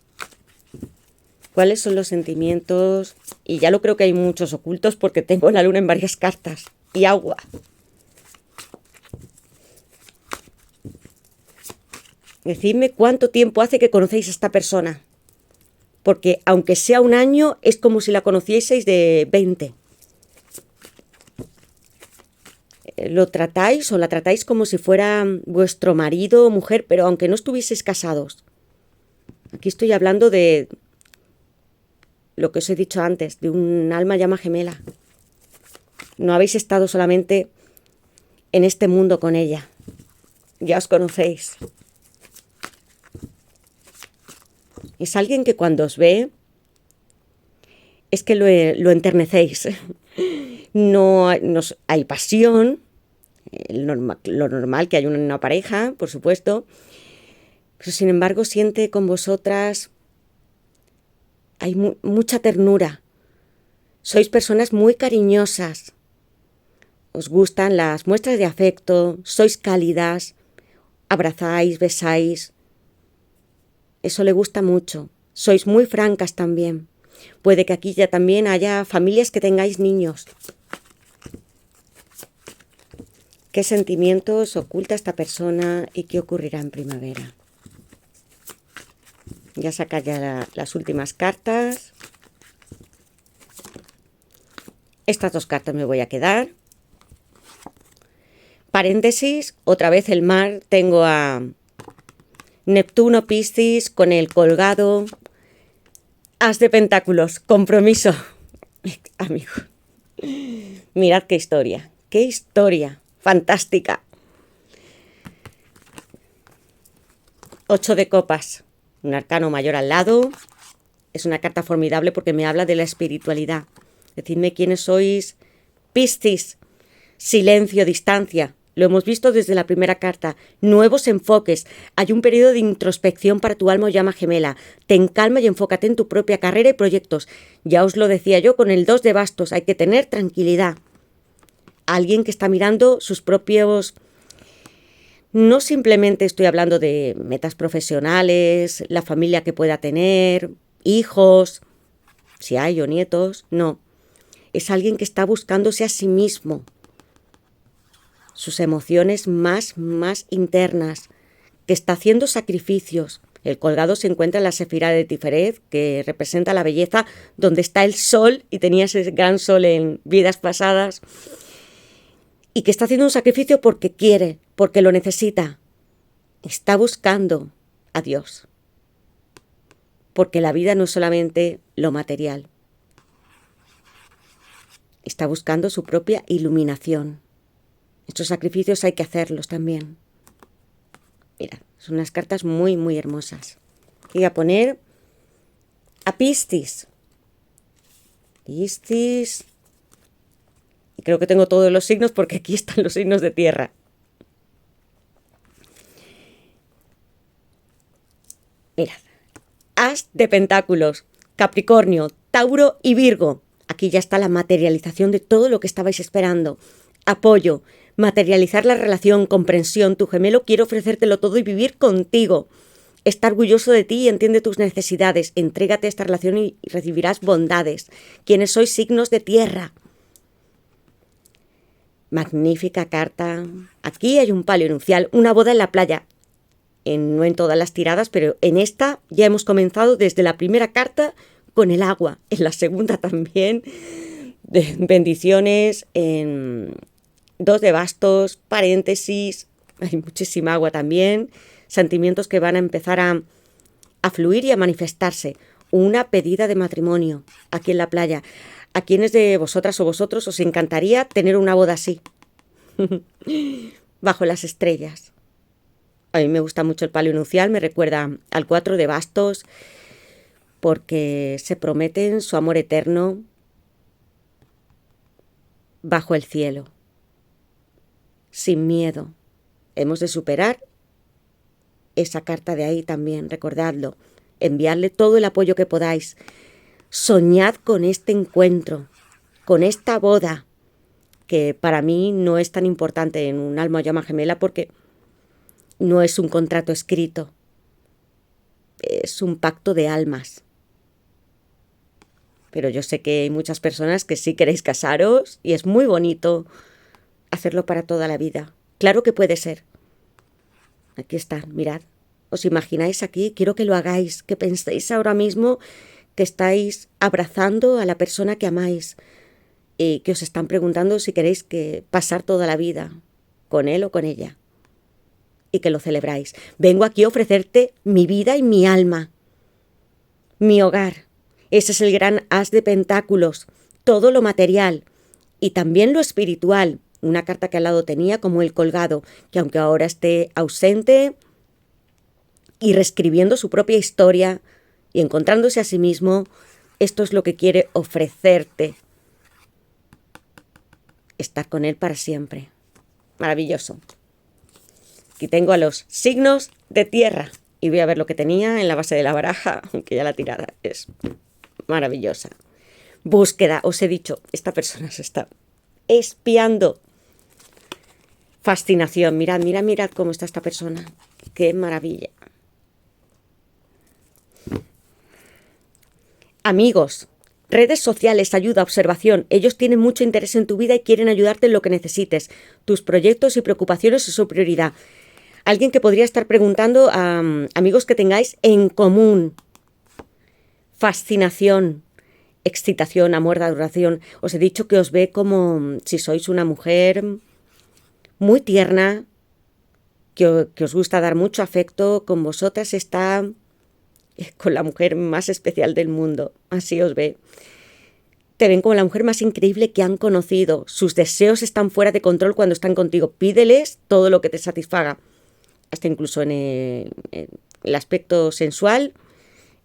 ¿Cuáles son los sentimientos? Y ya lo creo que hay muchos ocultos porque tengo la luna en varias cartas. Y agua. Decidme cuánto tiempo hace que conocéis a esta persona. Porque aunque sea un año, es como si la conocieseis de 20. Lo tratáis o la tratáis como si fuera vuestro marido o mujer, pero aunque no estuvieseis casados. Aquí estoy hablando de lo que os he dicho antes, de un alma llama gemela. No habéis estado solamente en este mundo con ella. Ya os conocéis. Es alguien que cuando os ve es que lo enternecéis. No hay pasión, lo normal que hay una pareja, por supuesto, pero sin embargo siente con vosotras, hay mucha ternura. Sois personas muy cariñosas, os gustan las muestras de afecto, sois cálidas, abrazáis, besáis. Eso le gusta mucho. Sois muy francas también. Puede que aquí ya también haya familias que tengáis niños. ¿Qué sentimientos oculta esta persona y qué ocurrirá en primavera? Ya saca ya las últimas cartas. Estas dos cartas me voy a quedar. Paréntesis, otra vez el mar. Tengo a Neptuno, Piscis, con el colgado. As de pentáculos, compromiso. Amigo, mirad qué historia, fantástica. 8 de copas, un arcano mayor al lado. Es una carta formidable porque me habla de la espiritualidad. Decidme quiénes sois. Piscis, silencio, distancia. Lo hemos visto desde la primera carta. Nuevos enfoques. Hay un periodo de introspección para tu alma o llama gemela. Ten calma y enfócate en tu propia carrera y proyectos. Ya os lo decía yo con el 2 de bastos. Hay que tener tranquilidad. Alguien que está mirando sus propios... No simplemente estoy hablando de metas profesionales, la familia que pueda tener, hijos, si hay o nietos. No. Es alguien que está buscándose a sí mismo. Sus emociones más internas, que está haciendo sacrificios. El colgado se encuentra en la Sefirá de Tiferet, que representa la belleza, donde está el sol, y tenía ese gran sol en vidas pasadas, y que está haciendo un sacrificio porque quiere, porque lo necesita. Está buscando a Dios, porque la vida no es solamente lo material. Está buscando su propia iluminación. Estos sacrificios hay que hacerlos también. Mira, son unas cartas muy hermosas. Voy a poner a Piscis. Piscis. Y creo que tengo todos los signos porque aquí están los signos de tierra. Mirad. As de pentáculos, Capricornio, Tauro y Virgo. Aquí ya está la materialización de todo lo que estabais esperando. Apoyo, materializar la relación, comprensión. Tu gemelo quiere ofrecértelo todo y vivir contigo. Está orgulloso de ti y entiende tus necesidades. Entrégate a esta relación y recibirás bondades. Quienes sois signos de tierra. Magnífica carta. Aquí hay un palio nupcial, una boda en la playa. No en todas las tiradas, pero en esta ya hemos comenzado desde la primera carta con el agua. En la segunda también. Bendiciones. En 2 de bastos, paréntesis. Hay muchísima agua también. Sentimientos que van a empezar a fluir y a manifestarse. Una pedida de matrimonio aquí en la playa. ¿A quiénes de vosotras o vosotros os encantaría tener una boda así? Bajo las estrellas. A mí me gusta mucho el palio nupcial, me recuerda al 4 de bastos, porque se prometen su amor eterno bajo el cielo, sin miedo. Hemos de superar esa carta de ahí también, recordadlo. Enviarle todo el apoyo que podáis. Soñad con este encuentro, con esta boda, que para mí no es tan importante en un alma o llama gemela porque no es un contrato escrito, es un pacto de almas. Pero yo sé que hay muchas personas que sí queréis casaros y es muy bonito hacerlo para toda la vida. Claro que puede ser. Aquí está, mirad. ¿Os imagináis aquí? Quiero que lo hagáis, que penséis ahora mismo que estáis abrazando a la persona que amáis y que os están preguntando si queréis que pasar toda la vida con él o con ella. Y que lo celebráis. Vengo aquí a ofrecerte mi vida y mi alma, mi hogar. Ese es el gran as de pentáculos, todo lo material y también lo espiritual. Una carta que al lado tenía como el colgado, que aunque ahora esté ausente y reescribiendo su propia historia y encontrándose a sí mismo, esto es lo que quiere ofrecerte. Estar con él para siempre. Maravilloso. Aquí tengo a los signos de tierra y voy a ver lo que tenía en la base de la baraja, aunque ya la tirada es maravillosa. Búsqueda, os he dicho, esta persona se está espiando. Fascinación, mirad cómo está esta persona. Qué maravilla. Amigos, redes sociales, ayuda, observación. Ellos tienen mucho interés en tu vida y quieren ayudarte en lo que necesites. Tus proyectos y preocupaciones son su prioridad. Alguien que podría estar preguntando a amigos que tengáis en común. Fascinación. excitación, amor, adoración. Os he dicho que os ve como si sois una mujer muy tierna, que os gusta dar mucho afecto. Con vosotras está con la mujer más especial del mundo, así os ve. Te ven como la mujer más increíble que han conocido. Sus deseos están fuera de control cuando están contigo. Pídeles todo lo que te satisfaga. Hasta incluso en el aspecto sensual,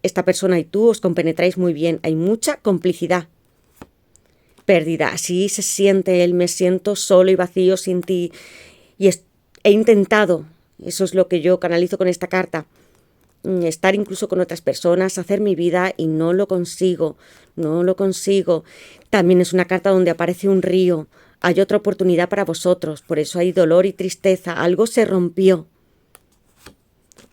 esta persona y tú os compenetráis muy bien. Hay mucha complicidad. Pérdida. Así se siente él. Me siento solo y vacío sin ti. Y he intentado, eso es lo que yo canalizo con esta carta, estar incluso con otras personas, hacer mi vida y no lo consigo. No lo consigo. También es una carta donde aparece un río. Hay otra oportunidad para vosotros. Por eso hay dolor y tristeza. Algo se rompió.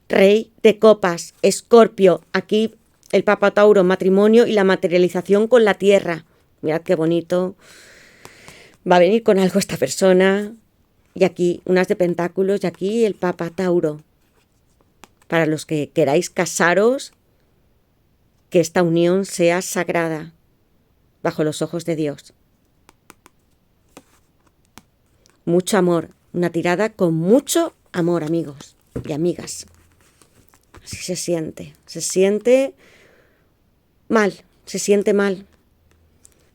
Rey de copas, Escorpio. Aquí el Papa Tauro, matrimonio y la materialización con la tierra. Mirad qué bonito. Va a venir con algo esta persona. Y aquí unas de pentáculos y aquí el Papa Tauro. Para los que queráis casaros, que esta unión sea sagrada bajo los ojos de Dios. Mucho amor, una tirada con mucho amor, amigos y amigas. Así se siente mal,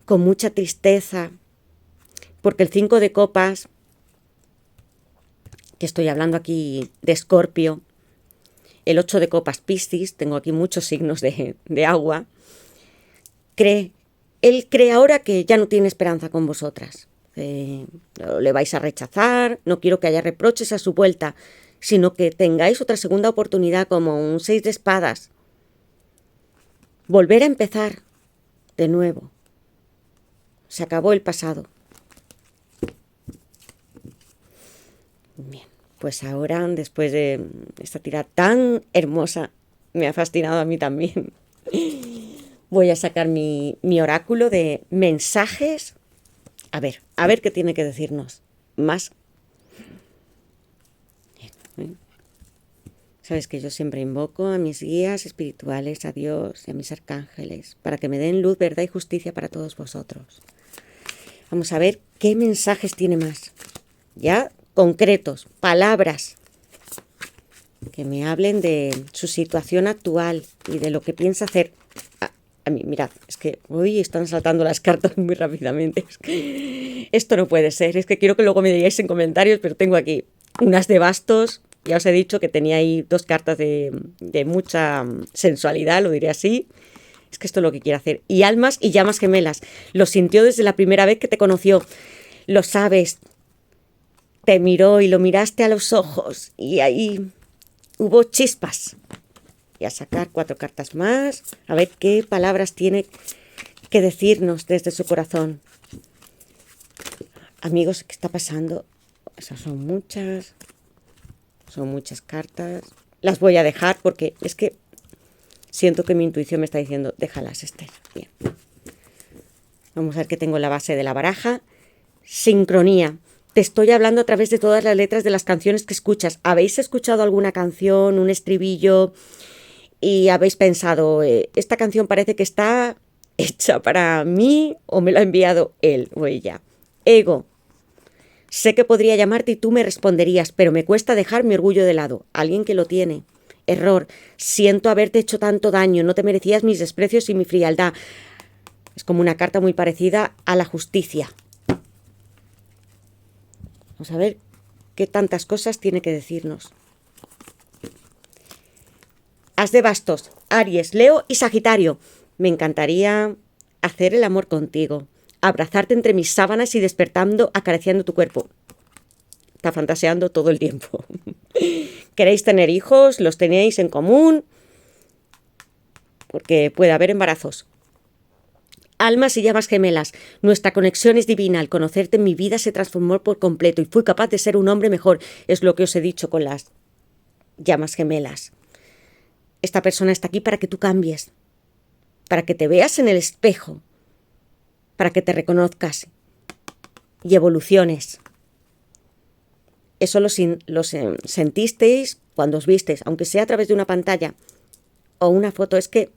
con mucha tristeza, porque el 5 de copas, que estoy hablando aquí de Escorpio, el 8 de copas, Piscis, tengo aquí muchos signos de agua, él cree ahora que ya no tiene esperanza con vosotras. Le vais a rechazar, no quiero que haya reproches a su vuelta, sino que tengáis otra segunda oportunidad como un 6 de espadas. Volver a empezar de nuevo. Se acabó el pasado. Bien. Pues ahora, después de esta tirada tan hermosa, me ha fascinado a mí también, voy a sacar mi oráculo de mensajes. A ver qué tiene que decirnos más. Sabes que yo siempre invoco a mis guías espirituales, a Dios y a mis arcángeles, para que me den luz, verdad y justicia para todos vosotros. Vamos a ver qué mensajes tiene más. Ya concretos, palabras que me hablen de su situación actual y de lo que piensa hacer. A mí, mirad, es que hoy están saltando las cartas muy rápidamente. Es que esto no puede ser. Es que quiero que luego me digáis en comentarios, pero tengo aquí unas de bastos. Ya os he dicho que tenía ahí 2 cartas de mucha sensualidad, lo diré así. Es que esto es lo que quiere hacer. Y almas y llamas gemelas. Lo sintió desde la primera vez que te conoció. Lo sabes. Te miró y lo miraste a los ojos y ahí hubo chispas. Y a sacar 4 cartas más, a ver qué palabras tiene que decirnos desde su corazón. Amigos, ¿qué está pasando? Esas son muchas cartas. Las voy a dejar porque es que siento que mi intuición me está diciendo, déjalas, Esther. Bien. Vamos a ver qué tengo en la base de la baraja. Sincronía. Te estoy hablando a través de todas las letras de las canciones que escuchas. ¿Habéis escuchado alguna canción, un estribillo y habéis pensado, esta canción parece que está hecha para mí o me la ha enviado él o ella? Ego. Sé que podría llamarte y tú me responderías, pero me cuesta dejar mi orgullo de lado. Alguien que lo tiene. Error. Siento haberte hecho tanto daño. No te merecías mis desprecios y mi frialdad. Es como una carta muy parecida a la justicia. Vamos a ver qué tantas cosas tiene que decirnos. As de bastos, Aries, Leo y Sagitario. Me encantaría hacer el amor contigo, abrazarte entre mis sábanas y despertando, acariciando tu cuerpo. Está fantaseando todo el tiempo. ¿Queréis tener hijos? ¿Los tenéis en común? Porque puede haber embarazos. Almas y llamas gemelas. Nuestra conexión es divina. Al conocerte, mi vida se transformó por completo y fui capaz de ser un hombre mejor. Es lo que os he dicho con las llamas gemelas. Esta persona está aquí para que tú cambies, para que te veas en el espejo, para que te reconozcas y evoluciones. Eso lo sentisteis cuando os visteis, aunque sea a través de una pantalla o una foto. Es que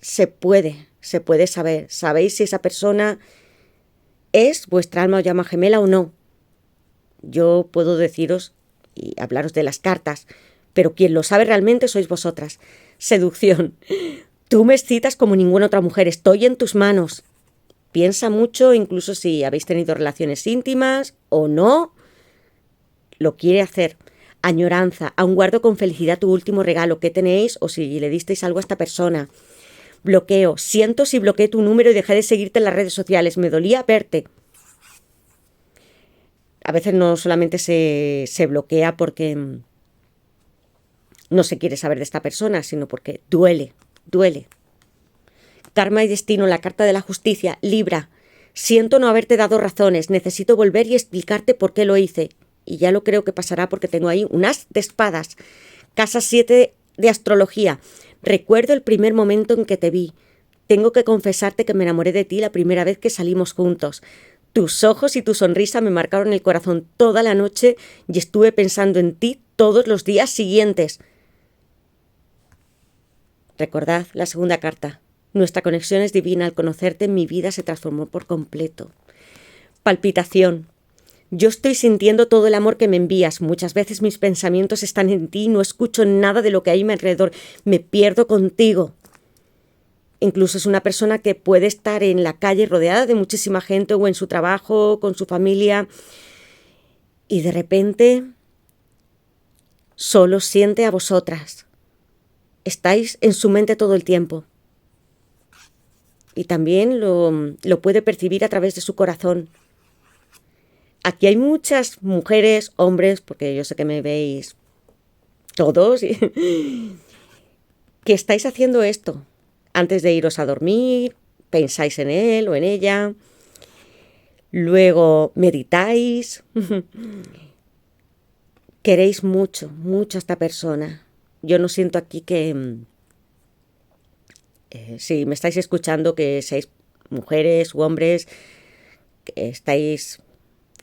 se puede se puede saber. Sabéis si esa persona es vuestra alma o llama gemela o no. Yo puedo deciros y hablaros de las cartas, pero quien lo sabe realmente sois vosotras. Seducción. Tú me excitas como ninguna otra mujer, estoy en tus manos. Piensa mucho, incluso si habéis tenido relaciones íntimas o no, lo quiere hacer. Añoranza, aún guardo con felicidad tu último regalo, ¿qué tenéis? O si le disteis algo a esta persona. Bloqueo, siento si bloqueé tu número y dejé de seguirte en las redes sociales, me dolía verte. A veces no solamente se bloquea porque no se quiere saber de esta persona, sino porque duele. Karma y destino, la carta de la justicia, Libra. Siento no haberte dado razones, necesito volver y explicarte por qué lo hice. Y ya lo creo que pasará porque tengo ahí un as de espadas. Casa 7 de astrología. Recuerdo el primer momento en que te vi. Tengo que confesarte que me enamoré de ti la primera vez que salimos juntos. Tus ojos y tu sonrisa me marcaron el corazón toda la noche y estuve pensando en ti todos los días siguientes. Recordad la segunda carta. Nuestra conexión es divina. Al conocerte, mi vida se transformó por completo. Palpitación. Yo estoy sintiendo todo el amor que me envías. Muchas veces mis pensamientos están en ti y no escucho nada de lo que hay a mi alrededor. Me pierdo contigo. Incluso es una persona que puede estar en la calle rodeada de muchísima gente o en su trabajo, con su familia, y de repente solo siente a vosotras. Estáis en su mente todo el tiempo. Y también lo puede percibir a través de su corazón. Aquí hay muchas mujeres, hombres, porque yo sé que me veis todos, que estáis haciendo esto. Antes de iros a dormir, pensáis en él o en ella. Luego meditáis. Queréis mucho a esta persona. Yo no siento aquí que, si me estáis escuchando, que seáis mujeres u hombres, que estáis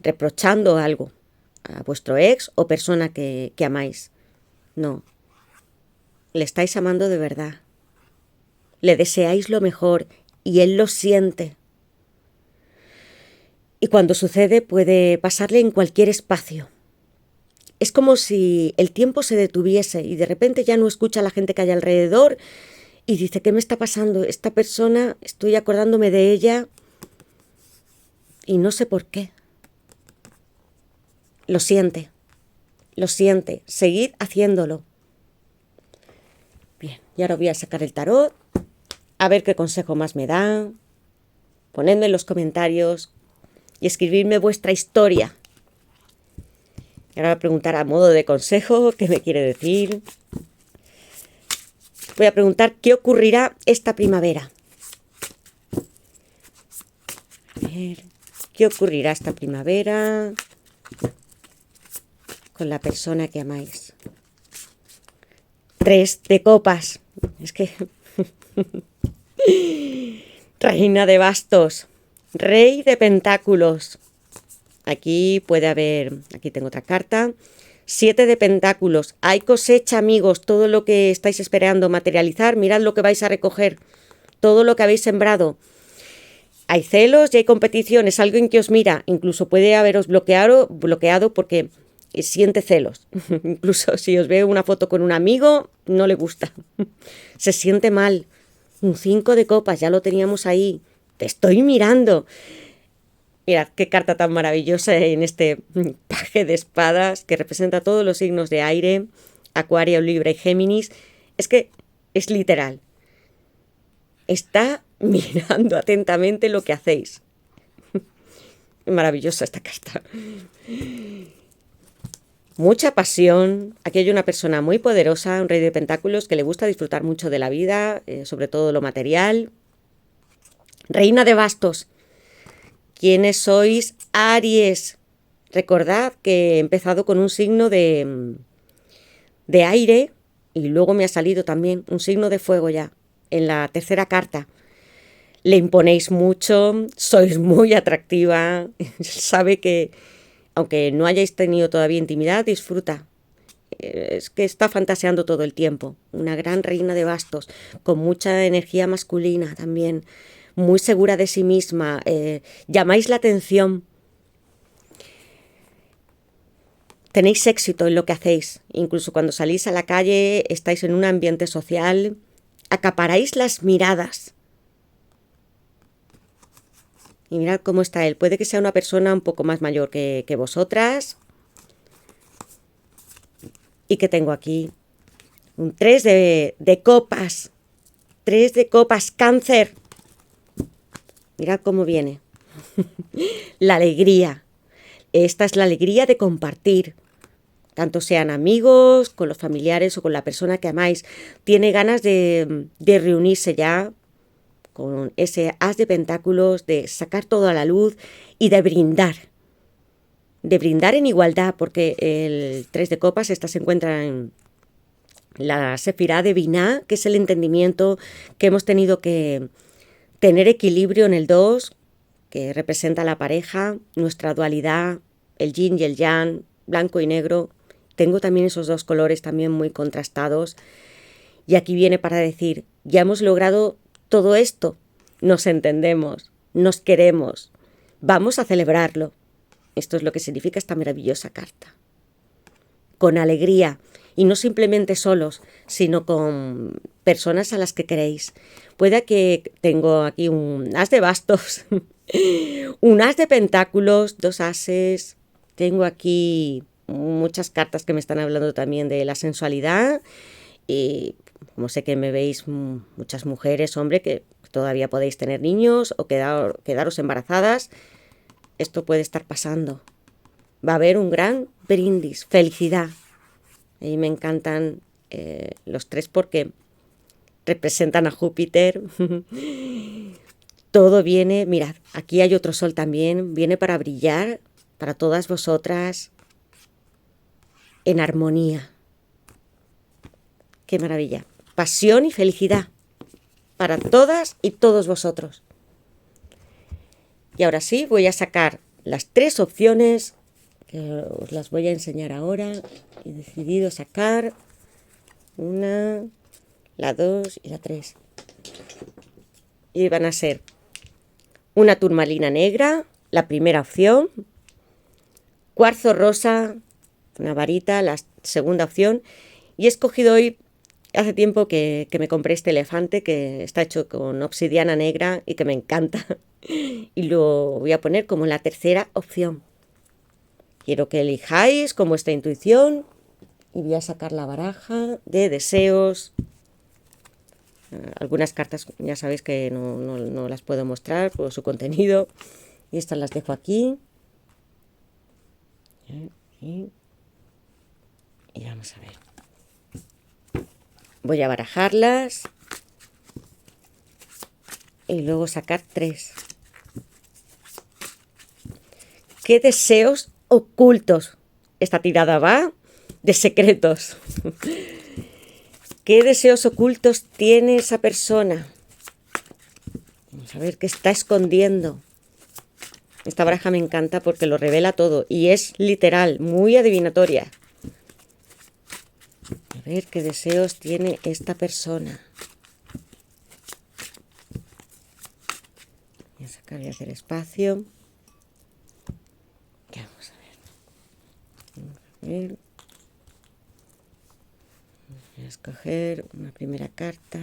reprochando algo a vuestro ex o persona que amáis. No. Le estáis amando de verdad. Le deseáis lo mejor y él lo siente. Y cuando sucede puede pasarle en cualquier espacio. Es como si el tiempo se detuviese y de repente ya no escucha a la gente que hay alrededor y dice, ¿qué me está pasando? Esta persona, estoy acordándome de ella y no sé por qué. Lo siente. Seguid haciéndolo. Bien, y ahora voy a sacar el tarot, a ver qué consejo más me da. Ponedme en los comentarios y escribidme vuestra historia. Y ahora voy a preguntar a modo de consejo, ¿qué me quiere decir? Voy a preguntar qué ocurrirá esta primavera. A ver, ¿qué ocurrirá esta primavera con la persona que amáis? 3 de copas. Es que... Reina de bastos. Rey de pentáculos. Aquí puede haber... Aquí tengo otra carta. 7 de pentáculos. Hay cosecha, amigos. Todo lo que estáis esperando materializar, mirad lo que vais a recoger. Todo lo que habéis sembrado. Hay celos y hay competición. Es alguien que os mira. Incluso puede haberos bloqueado porque siente celos. Incluso si os ve una foto con un amigo, no le gusta. Se siente mal. Un 5 de copas, ya lo teníamos ahí. Te estoy mirando. Mirad qué carta tan maravillosa en este paje de espadas que representa todos los signos de aire, Acuario, Libra y Géminis. Es que es literal. Está mirando atentamente lo que hacéis. Maravillosa esta carta. Mucha pasión. Aquí hay una persona muy poderosa, un rey de pentáculos, que le gusta disfrutar mucho de la vida, sobre todo lo material. Reina de bastos. ¿Quiénes sois? Aries. Recordad que he empezado con un signo de aire y luego me ha salido también un signo de fuego ya, en la tercera carta. Le imponéis mucho, sois muy atractiva, sabe que, aunque no hayáis tenido todavía intimidad, disfruta. es que está fantaseando todo el tiempo. Una gran reina de bastos, con mucha energía masculina también, muy segura de sí misma. Llamáis la atención. Tenéis éxito en lo que hacéis. Incluso cuando salís a la calle, estáis en un ambiente social, acaparáis las miradas. Y mirad cómo está él. Puede que sea una persona un poco más mayor que vosotras. Y que tengo aquí un 3 de copas. 3 de copas, Cáncer. Mirad cómo viene. La alegría. Esta es la alegría de compartir. Tanto sean amigos, con los familiares o con la persona que amáis. Tiene ganas de reunirse ya con ese as de pentáculos, de sacar todo a la luz y de brindar. De brindar en igualdad, porque el 3 de copas, esta se encuentra en la sefirá de Binah, que es el entendimiento que hemos tenido que tener equilibrio en el 2, que representa la pareja, nuestra dualidad, el yin y el yang, blanco y negro. Tengo también esos dos colores también muy contrastados. Y aquí viene para decir, ya hemos logrado todo esto, nos entendemos, nos queremos, vamos a celebrarlo. Esto es lo que significa esta maravillosa carta. Con alegría, y no simplemente solos, sino con personas a las que queréis. Puede que tengo aquí un as de bastos, un as de pentáculos, 2 ases. Tengo aquí muchas cartas que me están hablando también de la sensualidad. Y como sé que me veis muchas mujeres, hombre, que todavía podéis tener niños o quedaros embarazadas, esto puede estar pasando. Va a haber un gran brindis, felicidad. Y me encantan los 3 porque representan a Júpiter. Todo viene, mirad, aquí hay otro sol también, viene para brillar para todas vosotras en armonía. Qué maravilla. Pasión y felicidad para todas y todos vosotros. Y ahora sí, voy a sacar las 3 opciones, que os las voy a enseñar ahora. He decidido sacar una, la 2 y la 3. Y van a ser una turmalina negra, la primera opción, cuarzo rosa, una varita, la segunda opción. Y he escogido hoy, hace tiempo que me compré este elefante que está hecho con obsidiana negra y que me encanta. Y lo voy a poner como la tercera opción. Quiero que elijáis con vuestra intuición y voy a sacar la baraja de deseos. Algunas cartas ya sabéis que no las puedo mostrar por su contenido. Y estas las dejo aquí. Y vamos a ver. Voy a barajarlas. Y luego sacar 3. ¿Qué deseos ocultos? Esta tirada va de secretos. ¿Qué deseos ocultos tiene esa persona? Vamos a ver qué está escondiendo. Esta baraja me encanta porque lo revela todo y es literal, muy adivinatoria. A ver qué deseos tiene esta persona. Voy a sacar y hacer espacio. Vamos a ver. Voy a escoger una primera carta.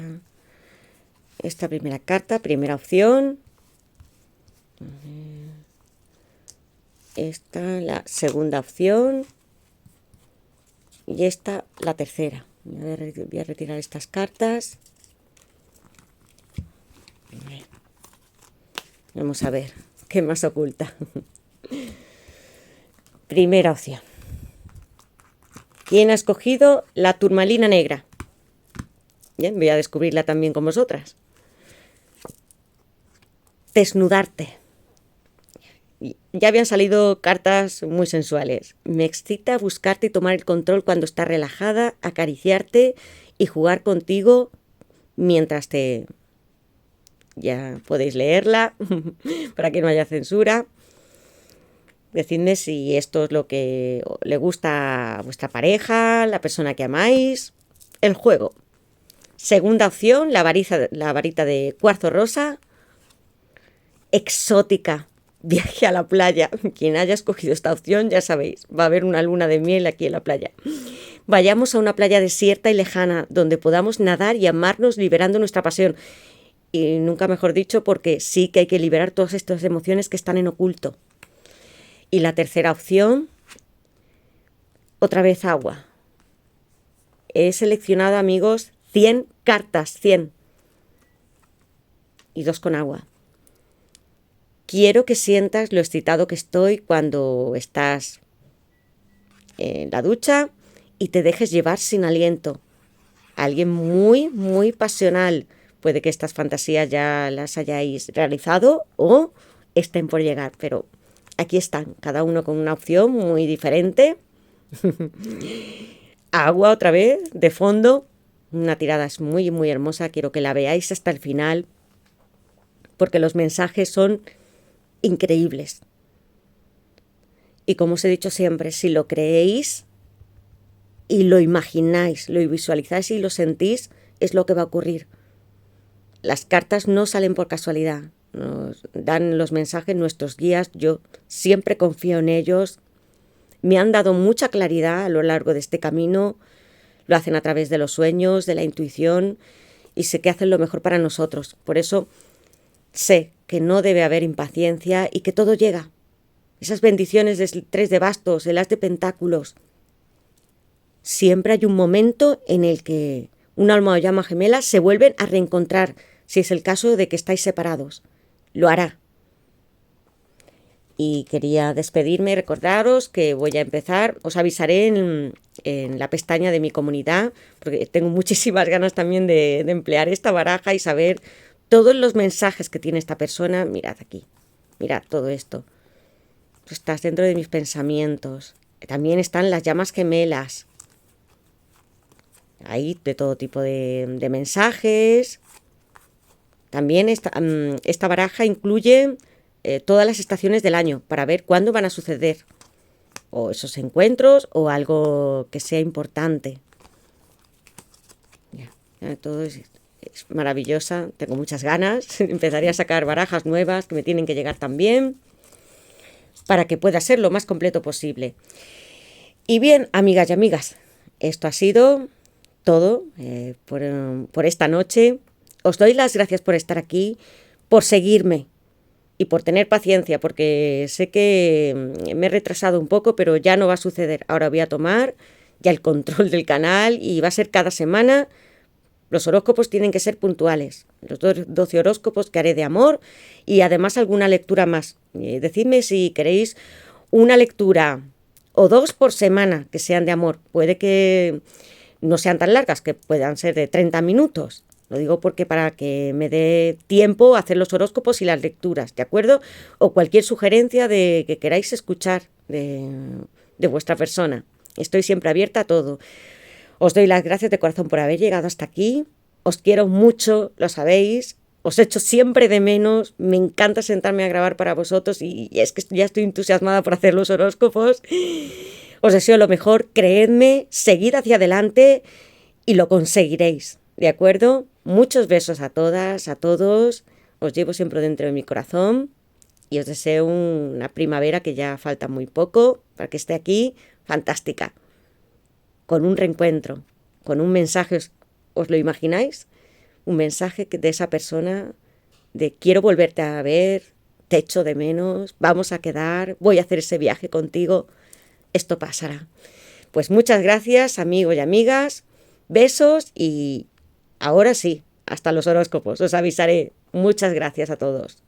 Esta primera carta, primera opción. Esta, la segunda opción. Y esta, la tercera. Voy a retirar estas cartas. Vamos a ver qué más oculta. Primera opción. ¿Quién ha escogido la turmalina negra? Bien, voy a descubrirla también con vosotras. Desnudarte. Ya habían salido cartas muy sensuales. Me excita buscarte y tomar el control cuando estás relajada, acariciarte y jugar contigo mientras te... Ya podéis leerla para que no haya censura. Decidme si esto es lo que le gusta a vuestra pareja, la persona que amáis. El juego. Segunda opción, la varita de cuarzo rosa. Exótica. Viaje a la playa. Quien haya escogido esta opción, ya sabéis, va a haber una luna de miel aquí en la playa. Vayamos a una playa desierta y lejana, donde podamos nadar y amarnos liberando nuestra pasión. Y nunca mejor dicho, porque sí que hay que liberar todas estas emociones que están en oculto. Y la tercera opción, otra vez agua. He seleccionado, amigos, 100 cartas, 100. Y 2 con agua. Quiero que sientas lo excitado que estoy cuando estás en la ducha y te dejes llevar sin aliento. Alguien muy, muy pasional. Puede que estas fantasías ya las hayáis realizado o estén por llegar, pero aquí están, cada uno con una opción muy diferente. Agua otra vez, de fondo. Una tirada es muy, muy hermosa. Quiero que la veáis hasta el final, porque los mensajes son increíbles. Y como os he dicho siempre, si lo creéis y lo imagináis, lo visualizáis y lo sentís, es lo que va a ocurrir. Las cartas no salen por casualidad, nos dan los mensajes nuestros guías, yo siempre confío en ellos, me han dado mucha claridad a lo largo de este camino, lo hacen a través de los sueños, de la intuición, y sé que hacen lo mejor para nosotros. Por eso sé que no debe haber impaciencia y que todo llega. Esas bendiciones del 3 de bastos, el as de pentáculos. Siempre hay un momento en el que un alma o llama gemela se vuelven a reencontrar, si es el caso de que estáis separados. Lo hará. Y quería despedirme y recordaros que voy a empezar, os avisaré en la pestaña de mi comunidad, porque tengo muchísimas ganas también de emplear esta baraja y saber todos los mensajes que tiene esta persona. Mirad aquí, mirad todo esto. Tú estás dentro de mis pensamientos. También están las llamas gemelas. Hay de todo tipo de mensajes. También esta baraja incluye todas las estaciones del año para ver cuándo van a suceder o esos encuentros o algo que sea importante. Ya, todo es maravillosa. Tengo muchas ganas. Empezaré a sacar barajas nuevas que me tienen que llegar también para que pueda ser lo más completo posible. Y bien, amigas y amigas, esto ha sido todo por esta noche. Os doy las gracias por estar aquí, por seguirme y por tener paciencia, porque sé que me he retrasado un poco, pero ya no va a suceder. Ahora voy a tomar ya el control del canal y va a ser cada semana. Los horóscopos tienen que ser puntuales. Los 12 horóscopos que haré de amor y además alguna lectura más. Decidme si queréis una lectura o 2 por semana que sean de amor. Puede que no sean tan largas, que puedan ser de 30 minutos. Lo digo porque para que me dé tiempo a hacer los horóscopos y las lecturas, ¿de acuerdo? O cualquier sugerencia de que queráis escuchar de vuestra persona. Estoy siempre abierta a todo. Os doy las gracias de corazón por haber llegado hasta aquí. Os quiero mucho, lo sabéis. Os echo siempre de menos. Me encanta sentarme a grabar para vosotros y es que ya estoy entusiasmada por hacer los horóscopos. Os deseo lo mejor, creedme, seguid hacia adelante y lo conseguiréis, ¿de acuerdo? Muchos besos a todas, a todos. Os llevo siempre dentro de mi corazón y os deseo una primavera que ya falta muy poco para que esté aquí, fantástica. Con un reencuentro, con un mensaje, ¿os lo imagináis? Un mensaje de esa persona de quiero volverte a ver, te echo de menos, vamos a quedar, voy a hacer ese viaje contigo, esto pasará. Pues muchas gracias, amigos y amigas, besos y ahora sí, hasta los horóscopos, os avisaré. Muchas gracias a todos.